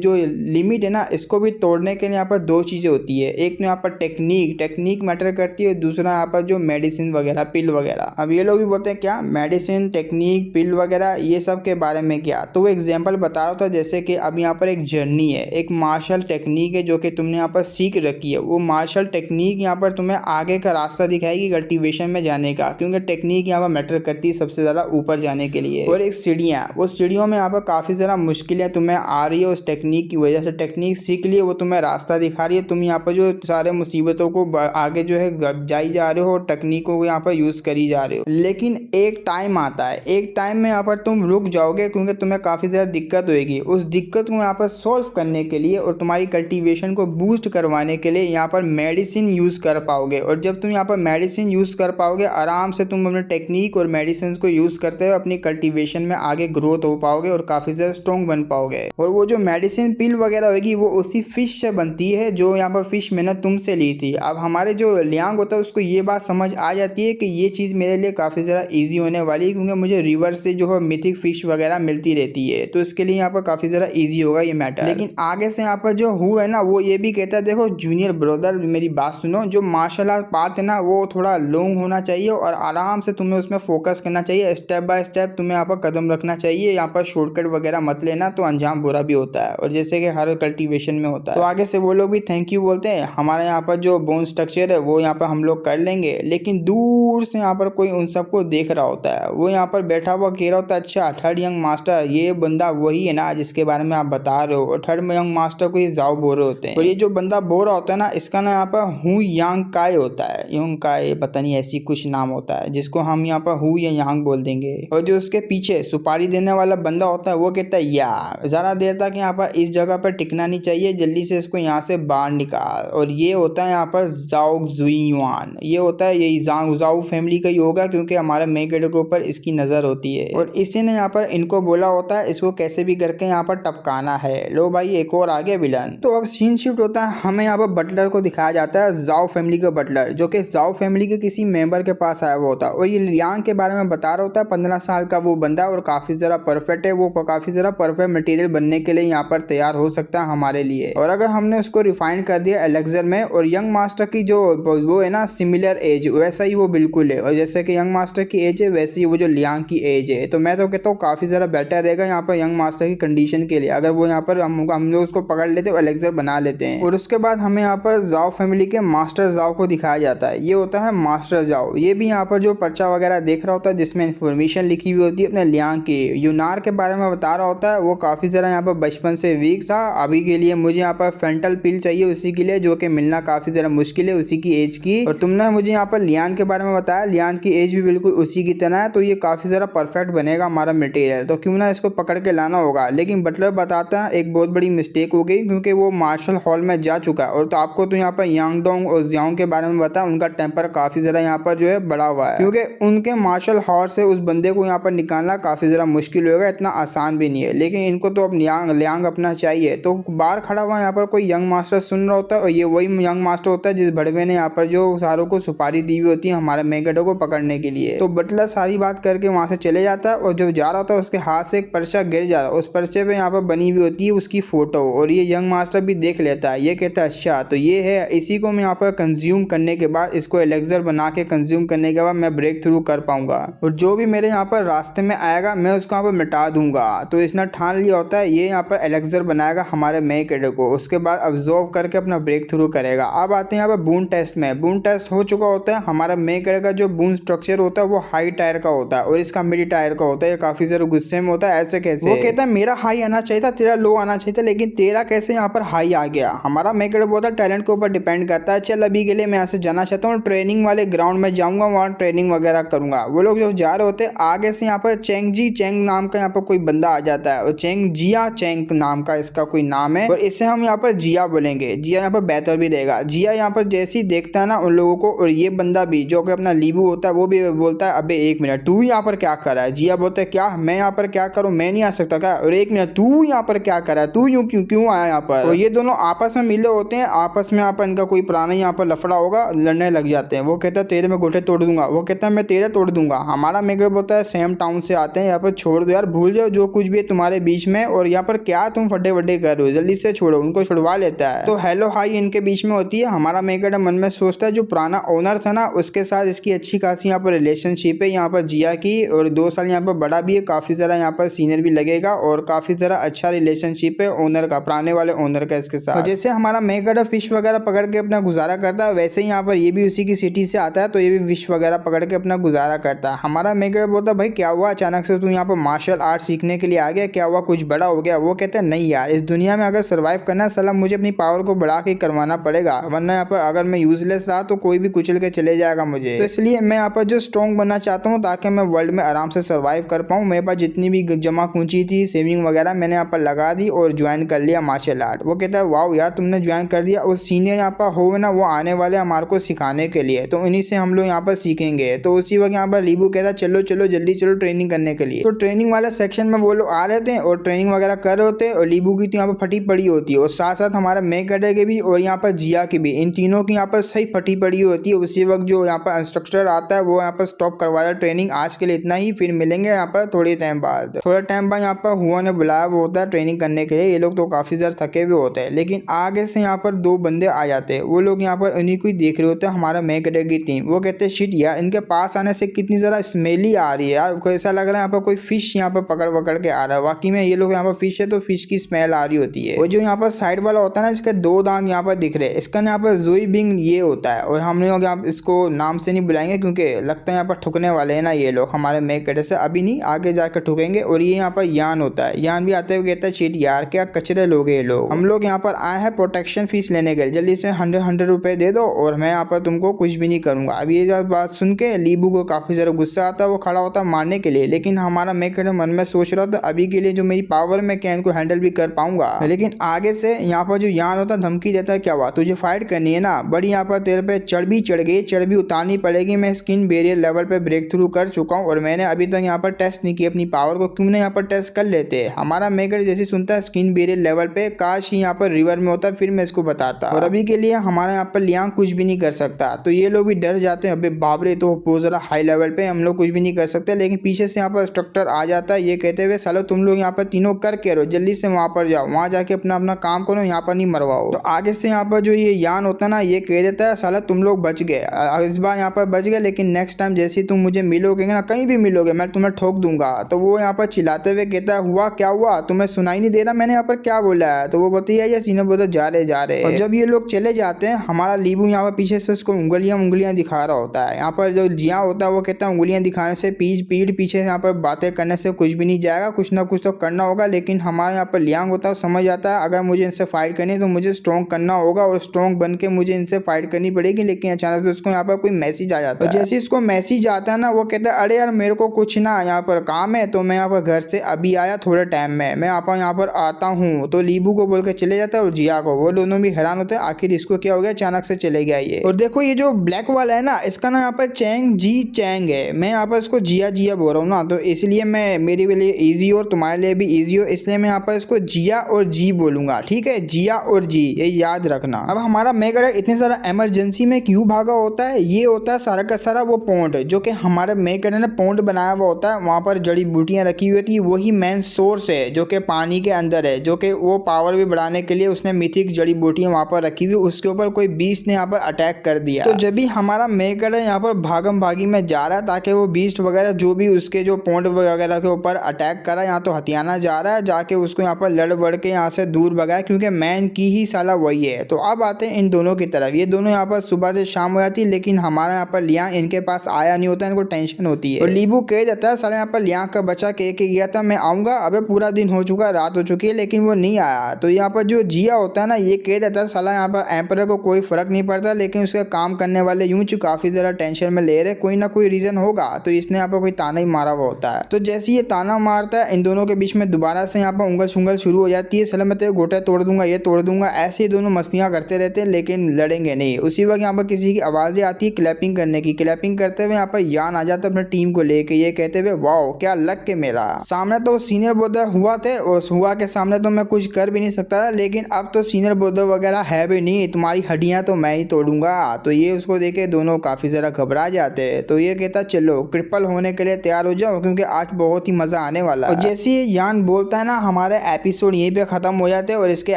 जो लिमिट है ना इसको भी तोड़ने के लिए यहाँ पर 2 चीज़ें होती है, एक तो यहाँ पर टेक्निक मैटर करती है, दूसरा यहाँ पर जो मेडिसिन वगैरह पिल वगैरह। अब ये लोग भी बोलते हैं क्या मेडिसिन टेक्निक पिल वगैरह ये सब के बारे में क्या। तो वो एग्जाम्पल बता रहा था जैसे कि अब यहाँ पर एक जर्नी है, एक मार्शल टेक्निक है जो कि तुमने यहाँ पर सीख रखी है। वो मार्शल टेक्निक यहाँ पर तुम्हें आगे का रास्ता दिखाएगी कल्टीवेशन में जाने का, क्योंकि टेक्निक यहाँ पर मैटर करती है सबसे ज़्यादा ऊपर जाने के लिए। और एक सीढ़ियाँ, वो सीढ़ियों में यहाँ पर काफ़ी ज़्यादा मुश्किलें तुम्हें आ रही है उस टेक्निक की वजह से। टेक्निक सीख लिए वो तुम्हें रास्ता दिखा रही है, तुम यहाँ पर जो सारे मुसीबतों को आगे जो है जाई जा रहे हो और टेक्निकों को यहाँ पर यूज़ करी जा रहे हो। लेकिन एक टाइम आता है, एक टाइम में यहाँ पर तुम रुक जाओगे क्योंकि तुम्हें काफ़ी ज़्यादा दिक्कत होगी। उस दिक्कत को यहाँ पर सॉल्व करने के लिए और तुम्हारी कल्टीवेशन को बूस्ट करवाने के लिए यहाँ पर मेडिसिन यूज़ कर पाओगे। और जब तुम यहाँ पर मेडिसिन यूज़ कर पाओगे आराम से तुम अपने टेक्निक और मेडिसिन को यूज़ करते हुए अपनी कल्टीवेशन में आगे ग्रोथ हो पाओगे और काफ़ी ज़्यादा स्ट्रॉन्ग बन पाओगे। और वो जो मेडिसिन पिल वगैरह होगी वो उसी फिश से बनती है जो यहाँ पर फिश मैंने तुमसे ली थी। अब हमारे जो लियांग होता है उसको ये बात समझ आ जाती है कि ये चीज़ मेरे लिए काफ़ी ज़्यादा ईजी होने वाली है, क्योंकि मुझे रिवर से जो है मिथिक फिश वगैरह मिलती रहती है, तो इसके लिए यहाँ पर काफ़ी ज़्यादा ईजी होगा ये मैटर। लेकिन आगे से यहाँ पर जो हु है ना वो ये भी कहता है देखो जूनियर ब्रदर मेरी बात सुनो, जो मार्शल आर्ट पार्ट है ना वो थोड़ा लॉन्ग होना चाहिए और आराम से तुम्हें उसमें फोकस करना चाहिए, स्टेप बाय स्टेप तुम्हें यहाँ पर कदम रखना चाहिए, यहाँ पर शॉर्टकट वगैरह मत लेना तो अंजाम बुरा भी होता है, और जैसे कि हर कल्टीवेशन में होता है। तो आगे से वो लोग भी थैंक यू बोलते हैं, हमारे यहाँ पर जो बोन स्ट्रक्चर है वो यहाँ पर हम लोग कर लेंगे। लेकिन दूर से यहाँ पर कोई उन सबको देख रहा होता है, वो यहाँ पर बैठा हुआ कह रहा होता है अच्छा थर्ड यंग मास्टर ये बंदा वही है ना जिसके बारे में आप बता रहे हो। और थर्ड यंग मास्टर को ये जाओ बोल रहे होते हैं, और ये जो बंदा बोल रहा होता है ना इसका ना यहाँ पर हु यांग काय होता है, यंग काय पता नहीं ऐसी कुछ नाम होता है जिसको हम यहाँ पर हु या यांग बोल देंगे। और जो उसके पीछे सुपारी देने वाला बंदा होता है वो कहता है यार ज़्यादा देर तक यहाँ पर इस जगह पर टिकना नहीं चाहिए, जल्दी से इसको यहाँ से बाहर निकाल। और ये होता है यहाँ पर जाओ जुईवान, ये होता है यही जाओ फैमिली का ही होगा क्योंकि हमारे मेगेडो के ऊपर इसकी नज़र होती है। और इसी ने यहाँ पर इनको बोला होता है इसको कैसे भी करके यहाँ पर टपकाना है। लो भाई एक और आगे विलन। तो अब सीन शिफ्ट होता है, हमें यहाँ पर बटलर को दिखाया जाता है, जाओ फैमिली का बटलर जो कि जाओ फैमिली के किसी मेंबर के पास आया हुआ होता है और ये लियांग के बारे में बता रहा होता है। 15 साल का वो बंदा और काफ़ी ज़रा परफेक्ट है, वो काफ़ी ज़रा परफेक्ट मटेरियल बनने के लिए यहाँ पर तैयार हो सकता है हमारे लिए। और अगर हमने उसको रिफाइन कर दिया एलेक्जर में, और यंग मास्टर की जो वो है ना सिमिलर एज वैसा ही वो बिल्कुल है, और जैसे कि यंग मास्टर की एज है वैसे ही वो जो लियांग की एज है, तो मैं तो कहता हूँ काफ़ी ज़रा बेटर रहेगा यहाँ पर यंग मास्टर की कंडीशन के लिए अगर वो यहाँ पर हम लोग उसको पकड़ लेते हैं एलेक्जर बना लेते हैं। और उसके बाद हमें यहाँ पर जाओ फैमिली के मास्टर जाओ को दिखाया जाता है, ये होता है मास्टर जाओ। ये भी यहाँ पर जो पर्चा वगैरह देख रहा होता है जिसमें इन्फॉर्मेशन लिखी हुई होती है अपने लियांग की, यूनार के बारे में बता रहा होता है। वो काफ़ी ज़रा यहाँ पर बचपन से वीक था, अभी के लिए मुझे यहाँ पर फेंटल पिल चाहिए उसी के लिए, जो कि मिलना काफ़ी ज़रा मुश्किल है उसी की एज की। और तुमने मुझे यहाँ पर लियान के बारे में बताया, लियान की एज भी बिल्कुल उसी की तरह है, तो ये काफ़ी ज़रा परफेक्ट बनेगा हमारा मटेरियल, तो क्यों ना इसको पकड़ के लाना होगा। लेकिन बटलर बताता है एक बहुत बड़ी मिस्टेक हो गई, क्योंकि वो मार्शल हॉल में जा चुका है। और तो आपको तो यहाँ पर यांगडोंग और जियांग के बारे में बता, उनका टेम्पर काफी ज्यादा यहाँ पर जो है बढ़ा हुआ है, क्योंकि उनके मार्शल हॉल से उस बंदे को यहाँ पर निकालना काफी ज्यादा मुश्किल होगा, इतना आसान भी नहीं है। लेकिन इनको तो अब लियांग अपना चाहिए। तो बाहर खड़ा हुआ यहाँ पर कोई यंग मास्टर सुन रहा होता है, और ये वही यंग मास्टर होता है जिस भड़वे ने यहाँ पर जो सारों को सुपारी दी हुई होती है हमारे मेगेडो को पकड़ने के लिए। तो बटलर सारी बात करके वहां से चले जाता है, और जब जा रहा था उसके हाथ से एक पर्चा गिर जाता है। उस पर्चे पे यहाँ पर बनी हुई होती है उसकी फोटो, और ये यंग मास्टर भी देख लेता है। ये कहता है अच्छा तो ये है, इसी को मैं यहाँ पर कंज्यूम करने के बाद, इसको एलेक्सर बना के कंज्यूम करने के बाद मैं ब्रेक थ्रू कर पाऊंगा, और जो भी मेरे यहाँ पर रास्ते में आएगा मैं उसको यहाँ पर मिटा दूंगा। तो इसने ठान लिया होता है ये यहाँ पर एलेक्सर बनाएगा हमारे मेगेडो को, उसके बाद अब्जॉर्व करके अपना ब्रेक थ्रू करेगा। अब आते हैं यहाँ पर बून टेस्ट में। बून टेस्ट हो चुका होता है। हमारा मेगेडो का जो बून स्ट्रक्चर होता है वो हाई टायर का होता है, और इसका मिडी टायर का होता है। ये काफी ज्यादा गुस्से में होता है, ऐसे कैसे? वो कहता है मेरा हाई आना चाहिए था, तेरा लो आना चाहिए था, लेकिन तेरा कैसे यहाँ पर हाई आ गया? हमारा मेगेडो बोलता है टैलेंट के ऊपर डिपेंड करता है। चल अभी के लिए मैं यहाँ से जाना चाहता हूँ, ट्रेनिंग वाले ग्राउंड में जाऊंगा, वहाँ ट्रेनिंग वगैरह करूंगा। वो लोग जब जा रहे होते हैं आगे से यहाँ पर चेंग नाम का यहाँ पर कोई बंदा आ जाता है, और चेंग नाम का इसका कोई नाम है, और इससे हम यहाँ पर जिया बोलेंगे। जिया यहाँ पर बेहतर भी रहेगा। जिया यहाँ पर जैसे ही देखता है ना उन लोगों को, और ये बंदा भी जो कि अपना लीबू होता है वो भी बोलता है अबे एक मिनट, तू यहाँ पर क्या कर रहा है? जिया बोलता है क्या मैं यहाँ पर क्या करूँ, मैं नहीं आ सकता क्या? और एक मिनट तू यहाँ पर क्या कर रहा है, तू यूं क्यों आया यहाँ पर? और ये दोनों आपस में मिले होते हैं, आपस में यहाँ पर इनका कोई पुराना यहाँ पर लफड़ा होगा, लड़ने लग जाते हैं। वो कहता है तेरे में गोटे तोड़ दूंगा, वो कहता है मैं तेरे तोड़ दूंगा। हमारा मेगेडो बोलता है सेम टाउन से आते हैं, यहाँ पर छोड़ दो यार, भूल जाओ जो कुछ भी है तुम्हारे बीच में, और यहाँ पर क्या तुम फड्डे वड्डे कर रहे हो, जल्दी से छोड़ो। उनको छुड़वा लेता है। तो हेलो हाई इनके बीच में होती है। हमारा मेगेडो मन में सोचता है जो पुराना ओनर था ना उसके साथ इसकी अच्छी खासी यहाँ पर रिलेशनशिप है यहाँ पर जिया की, और 2 साल यहाँ पर बड़ा भी है, काफी सारा यहाँ पर सीनियर भी लगेगा, और काफी सारा अच्छा रिलेशनशिप है ओनर का, पुराने वाले ओनर का इसके साथ। जैसे हमारा मेगेडो फिश वगैरह पकड़ के अपना गुजारा करता है, वैसे ही यहाँ पर ये भी उसी की सिटी से आता है, तो ये भी फिश वगैरह पकड़ के अपना गुजारा करता है। हमारा मेगेडो बोलता है भाई क्या हुआ अचानक से तू यहाँ पर मार्शल आर्ट सीखने के लिए आ गया, क्या हुआ कुछ बड़ा हो गया? वो कहते हैं नहीं यार, इस दुनिया में अगर सर्वाइव करना है साला मुझे अपनी पावर को बढ़ा के करवाना पड़ेगा, वरना यहाँ पर अगर मैं यूजलेस रहा तो कोई भी कुचल के चले जाएगा मुझे। तो इसलिए मैं यहाँ पर जो स्ट्रॉन्ग बनना चाहता हूँ ताकि मैं वर्ल्ड में आराम से सर्वाइव कर पाऊँ। मेरे पास जितनी भी जमा पूंजी थी, सेविंग वगैरह मैंने यहाँ पर लगा दी और ज्वाइन कर लिया मार्शल आर्ट। वो कहता है वाह यार तुमने ज्वाइन कर दिया, और सीनियर यहाँ पर हो ना वो आने वाले हमारे को सिखाने के लिए, तो इन्हीं से हम लोग यहाँ पर सीखेंगे। तो उसी वक्त यहाँ पर लीबू कहता है चलो चलो जल्दी चलो ट्रेनिंग करने के लिए। तो ट्रेनिंग वाले सेक्शन में वो लोग आ रहे थे और ट्रेनिंग वगैरह कर रहे होते, और लीबू की तो यहाँ पर फटी पड़ी होती है, और साथ साथ हमारा मेगेडो के भी और यहाँ पर जिया की भी, इन तीनों की यहाँ पर सही फटी पड़ी होती है। उसी वक्त जो यहाँ पर इंस्ट्रक्टर आता है वो यहाँ पर स्टॉप करवाया ट्रेनिंग, आज के लिए इतना ही, फिर मिलेंगे यहाँ पर थोड़ी टाइम बाद। थोड़ा टाइम बाद यहाँ पर हुआ ने बुलाया वो होता है ट्रेनिंग करने के लिए। ये लोग तो काफी ज्यादा थके हुए होते हैं, लेकिन आगे से यहाँ पर 2 बंदे आ जाते हैं। वो लोग यहाँ पर उन्हीं को ही देख रहे होते हैं, हमारा मेगेडो की टीम। वो कहते हैं शिट यार इनके पास आने से कितनी ज्यादा स्मेली आ रही है यार, ऐसा लग रहा है यहाँ पर कोई फिश यहाँ पर पकड़ के आ रहा है। वाकई में ये लोग यहाँ पर फिश है, तो फिश की स्मेल आ रही होती है। वो जो यहाँ पर साइड वाला होता है ना, इसके 2 दांत यहाँ पर दिख रहे हैं, इसका यहाँ पर जुई बिंग ये होता है, और हम लोग यहाँ इसको नाम से नहीं बुलाएंगे क्योंकि लगता है यहाँ पर ठुकने वाले हैं ना ये लोग हमारे मेगेडो से, अभी नहीं आगे जाकर ठुकेंगे। और ये यहाँ पर यान होता है, यान भी आते हुए कहता है शिट यार क्या कचरे लोग ये लोग, हम लोग यहाँ पर आए हैं प्रोटेक्शन फीस लेने के लिए, जल्दी से 100 रुपए दे दो और मैं यहाँ पर तुमको कुछ भी नहीं करूंगा। अब ये बात सुन के लीबू को काफी ज्यादा गुस्सा आता है, वो खड़ा होता है मारने के लिए, लेकिन हमारा मेगेडो मन में सोच रहा था अभी के लिए जो मेरी पावर में क्या इनको हैंडल भी कर पाऊंगा। लेकिन आगे से यहाँ पर जो यान होता है धमकी देता है क्या हुआ तुझे फाइट करनी है ना, बड़ी यहाँ पर तेरे पे चर्बी चढ़ गई, चर्बी उतारनी पड़ेगी। मैं स्किन बैरियर लेवल पे ब्रेक थ्रू कर चुका हूँ और मैंने अभी तक यहाँ पर टेस्ट नहीं किया अपनी पावर को, क्यों ना यहाँ पर टेस्ट कर लेते। हमारा मेगेडो जैसे सुनता है स्किन बैरियर लेवल पे, काश ही यहाँ पर रिवर में होता फिर मैं इसको बताता, और अभी के लिए हमारा यहाँ पर लियांग कुछ भी नहीं कर सकता। तो ये लोग भी डर जाते हैं, अबे बाबरे तो बहुत ज़्यादा हाई लेवल पे हम लोग कुछ भी नहीं कर सकते। लेकिन पीछे से यहाँ पर इंस्ट्रक्टर आ जाता है, ये कहते हुए सालो तुम लोग यहाँ पर तीनों कर के रहो, जल्दी से वहाँ पर जाओ, वहाँ जाके अपना अपना काम करो, यहाँ पर नहीं मरवाओ। तो आगे से यहाँ पर जो ये यान होता है ना, ये कह देता है साला तुम लोग बच गए, इस बार यहाँ पर बच गए, लेकिन नेक्स्ट टाइम जैसे तुम मुझे मिलोगे ना, कहीं भी मिलोगे मैं तुम्हें ठोक दूंगा। तो वो यहाँ पर चिल्लाते हुए कहता है हुआ क्या हुआ, तुम्हें सुनाई नहीं दे रहा मैंने यहाँ पर क्या बोला है? तो वो बताइए या सीने बोलता जा रहे। और जब ये लोग चले जाते हैं, हमारा लीबू यहाँ पर पीछे से उसको उंगलियां दिखा रहा होता है। यहाँ पर जो जिया होता है वो कहता है उंगलियां दिखाने से पीठ पीछे यहाँ पर बातें करने से कुछ भी नहीं जाएगा, कुछ ना कुछ तो करना होगा। लेकिन हमारे यहाँ पर लियांग होता है, समझ आता है अगर मुझे इनसे फाइट करनी है तो मुझे स्ट्रॉन्ग करना होगा, और स्ट्रॉन्ग बन के मुझे इनसे फाइट करनी पड़ेगी। लेकिन अचानक से उसको यहाँ पर कोई मैसेज आ जाता है, जैसे इसको मैसेज आता है ना, वो कहता है अरे यार मेरे को कुछ ना यहाँ पर काम है तो मैं यहाँ पर घर से अभी आया थोड़े टाइम में, मैं आप यहाँ पर आता हूँ। तो लीबू को बोल के चले जाता है और जिया को, वो दोनों भी हैरान होते हैं आखिर इसको क्या हो गया, अचानक से चले गया ये। और देखो ये जो ब्लैक वाला है ना, इसका ना यहाँ पर चैंग जी चैंग है, मैं यहाँ पर इसको जिया जिया बोल रहा हूँ ना, तो इसलिए मैं मेरे लिए ईजी हो और तुम्हारे लिए भी ईजी हो, इसलिए मैं यहाँ पर इसको जिया और जी बोलूंगा, ठीक है, जिया और जी, ये याद रखना। अब हमारा मेघड़ इतने सारा इमरजेंसी में क्यों भागा होता है, ये होता है सारा का सारा वो पॉन्ड जो कि हमारे मेघड़ ने पॉन्ड बनाया हुआ होता है, वहाँ पर जड़ी बूटियाँ रखी हुई थी, वही मेन सोर्स है जो कि पानी के अंदर है, जो कि वो पावर भी बढ़ाने के लिए उसने मिथिक जड़ी बूटियाँ वहाँ पर रखी हुई, उसके ऊपर कोई बीस्ट ने यहाँ पर अटैक कर दिया। तो जब भी हमारा मेघड़ यहाँ पर भागम भागी में जा रहा है ताकि वो बीस्ट वगैरह जो भी उसके जो पॉन्ड वगैरह के ऊपर अटैक करा, यहाँ तो हथियाना जा रहा है, जाके उसको यहाँ पर लड़ बढ़ के यहाँ से दूर भगाया, क्योंकि मैन की ही साला वही है। तो अब आते हैं इन दोनों की तरफ, ये दोनों यहाँ पर सुबह से शाम हो जाती है, लेकिन हमारा यहाँ पर लियांग इनके पास आया नहीं होता, इनको टेंशन होती है। और लीबू कह जाता है साला यहाँ पर लियांग का बच्चा कह के गया था मैं आऊँगा, अबे पूरा दिन हो चुका है, रात हो चुकी है, लेकिन वो नहीं आया। तो यहाँ पर जो जिया होता है ना, ये कह देता है साला यहाँ पर एम्परर को कोई फर्क नहीं पड़ता, लेकिन उसका काम करने वाले यूं काफी ज़्यादा टेंशन में ले रहे, कोई ना कोई रीज़न होगा, तो इसने यहाँ पर कोई ताना ही मारा हुआ होता है। तो जैसे ये ताना मारता है, इन दोनों के बीच में दोबारा से यहाँ पर उंगल शुंगल शुरू हो जाती है, साला मैं तेरे गोटे तोड़ दूंगा, ये तोड़ दूंगा, ऐसे ही दोनों मस्तियाँ करते रहते हैं, लेकिन लड़ेंगे नहीं। उसी वक्त यहाँ पर किसी की आवाज़ें आती है क्लैपिंग करने की, क्लैपिंग करते हुए यहाँ पर यान आ जाता है अपनी टीम को लेके, ये कहते हुए वाओ क्या लक के मेरा सामने तो सीनियर बौद्ध हुआ थे, और हुआ के सामने तो मैं कुछ कर भी नहीं सकता, लेकिन अब तो सीनियर बौद्ध वगैरह है भी नहीं, तुम्हारी हड्डियां तो मैं ही तोड़ूंगा। तो ये उसको देखे दोनों काफी जरा घबरा जाते हैं। तो ये कहता चलो क्रिपल होने के लिए तैयार हो जाओ, क्योंकि आज बहुत ही मजा आने वाला है। और जैसे ये यान बोलता है ना, हमारे एपिसोड यहीं पे खत्म हो जाते हैं, और इसके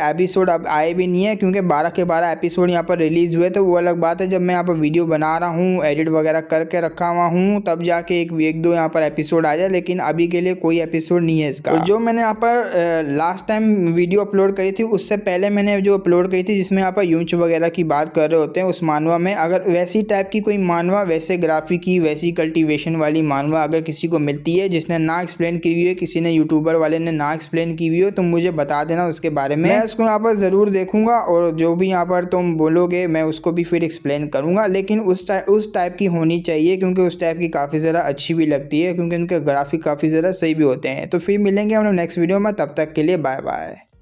एपिसोड अब आए भी नहीं है, क्योंकि 12 के 12 एपिसोड यहाँ पर रिलीज हुए, तो वो अलग बात है। जब मैं यहाँ पर वीडियो बना रहा हूँ, एडिट वगैरह करके रखा हुआ हूँ, तब जाके एक दो यहाँ पर एपिसोड आ जाए, लेकिन अभी के लिए कोई एपिसोड नहीं है इसका। और जो मैंने यहाँ पर लास्ट टाइम वीडियो अपलोड करी थी, उससे पहले मैंने जो अपलोड करी थी जिसमें यहाँ पर यूंच वगैरह की बात कर रहे होते हैं, उस मानवा में अगर वैसी टाइप की कोई मानवा, वैसे ग्राफिक की, वैसी कल्टीवेशन वाली मानवा अगर किसी को मिलती है जिसने ना एक्सप्लेन की हुई है, किसी ने यूट्यूबर वाले ने ना एक्सप्लेन की हुई हो, तो मुझे बता देना उसके बारे में, मैं उसको यहाँ पर ज़रूर देखूंगा, और जो भी यहाँ पर तुम बोलोगे मैं उसको भी फिर एक्सप्लेन करूँगा, लेकिन उस टाइप की होनी चाहिए, क्योंकि उस टाइप की काफ़ी ज़्यादा अच्छी भी लगती है, क्योंकि उनके ग्राफिक काफ़ी ज़्यादा सही भी होते हैं। तो फिर मिलेंगे हम लोग नेक्स्ट वीडियो में, तब तक के लिए बाय बाय।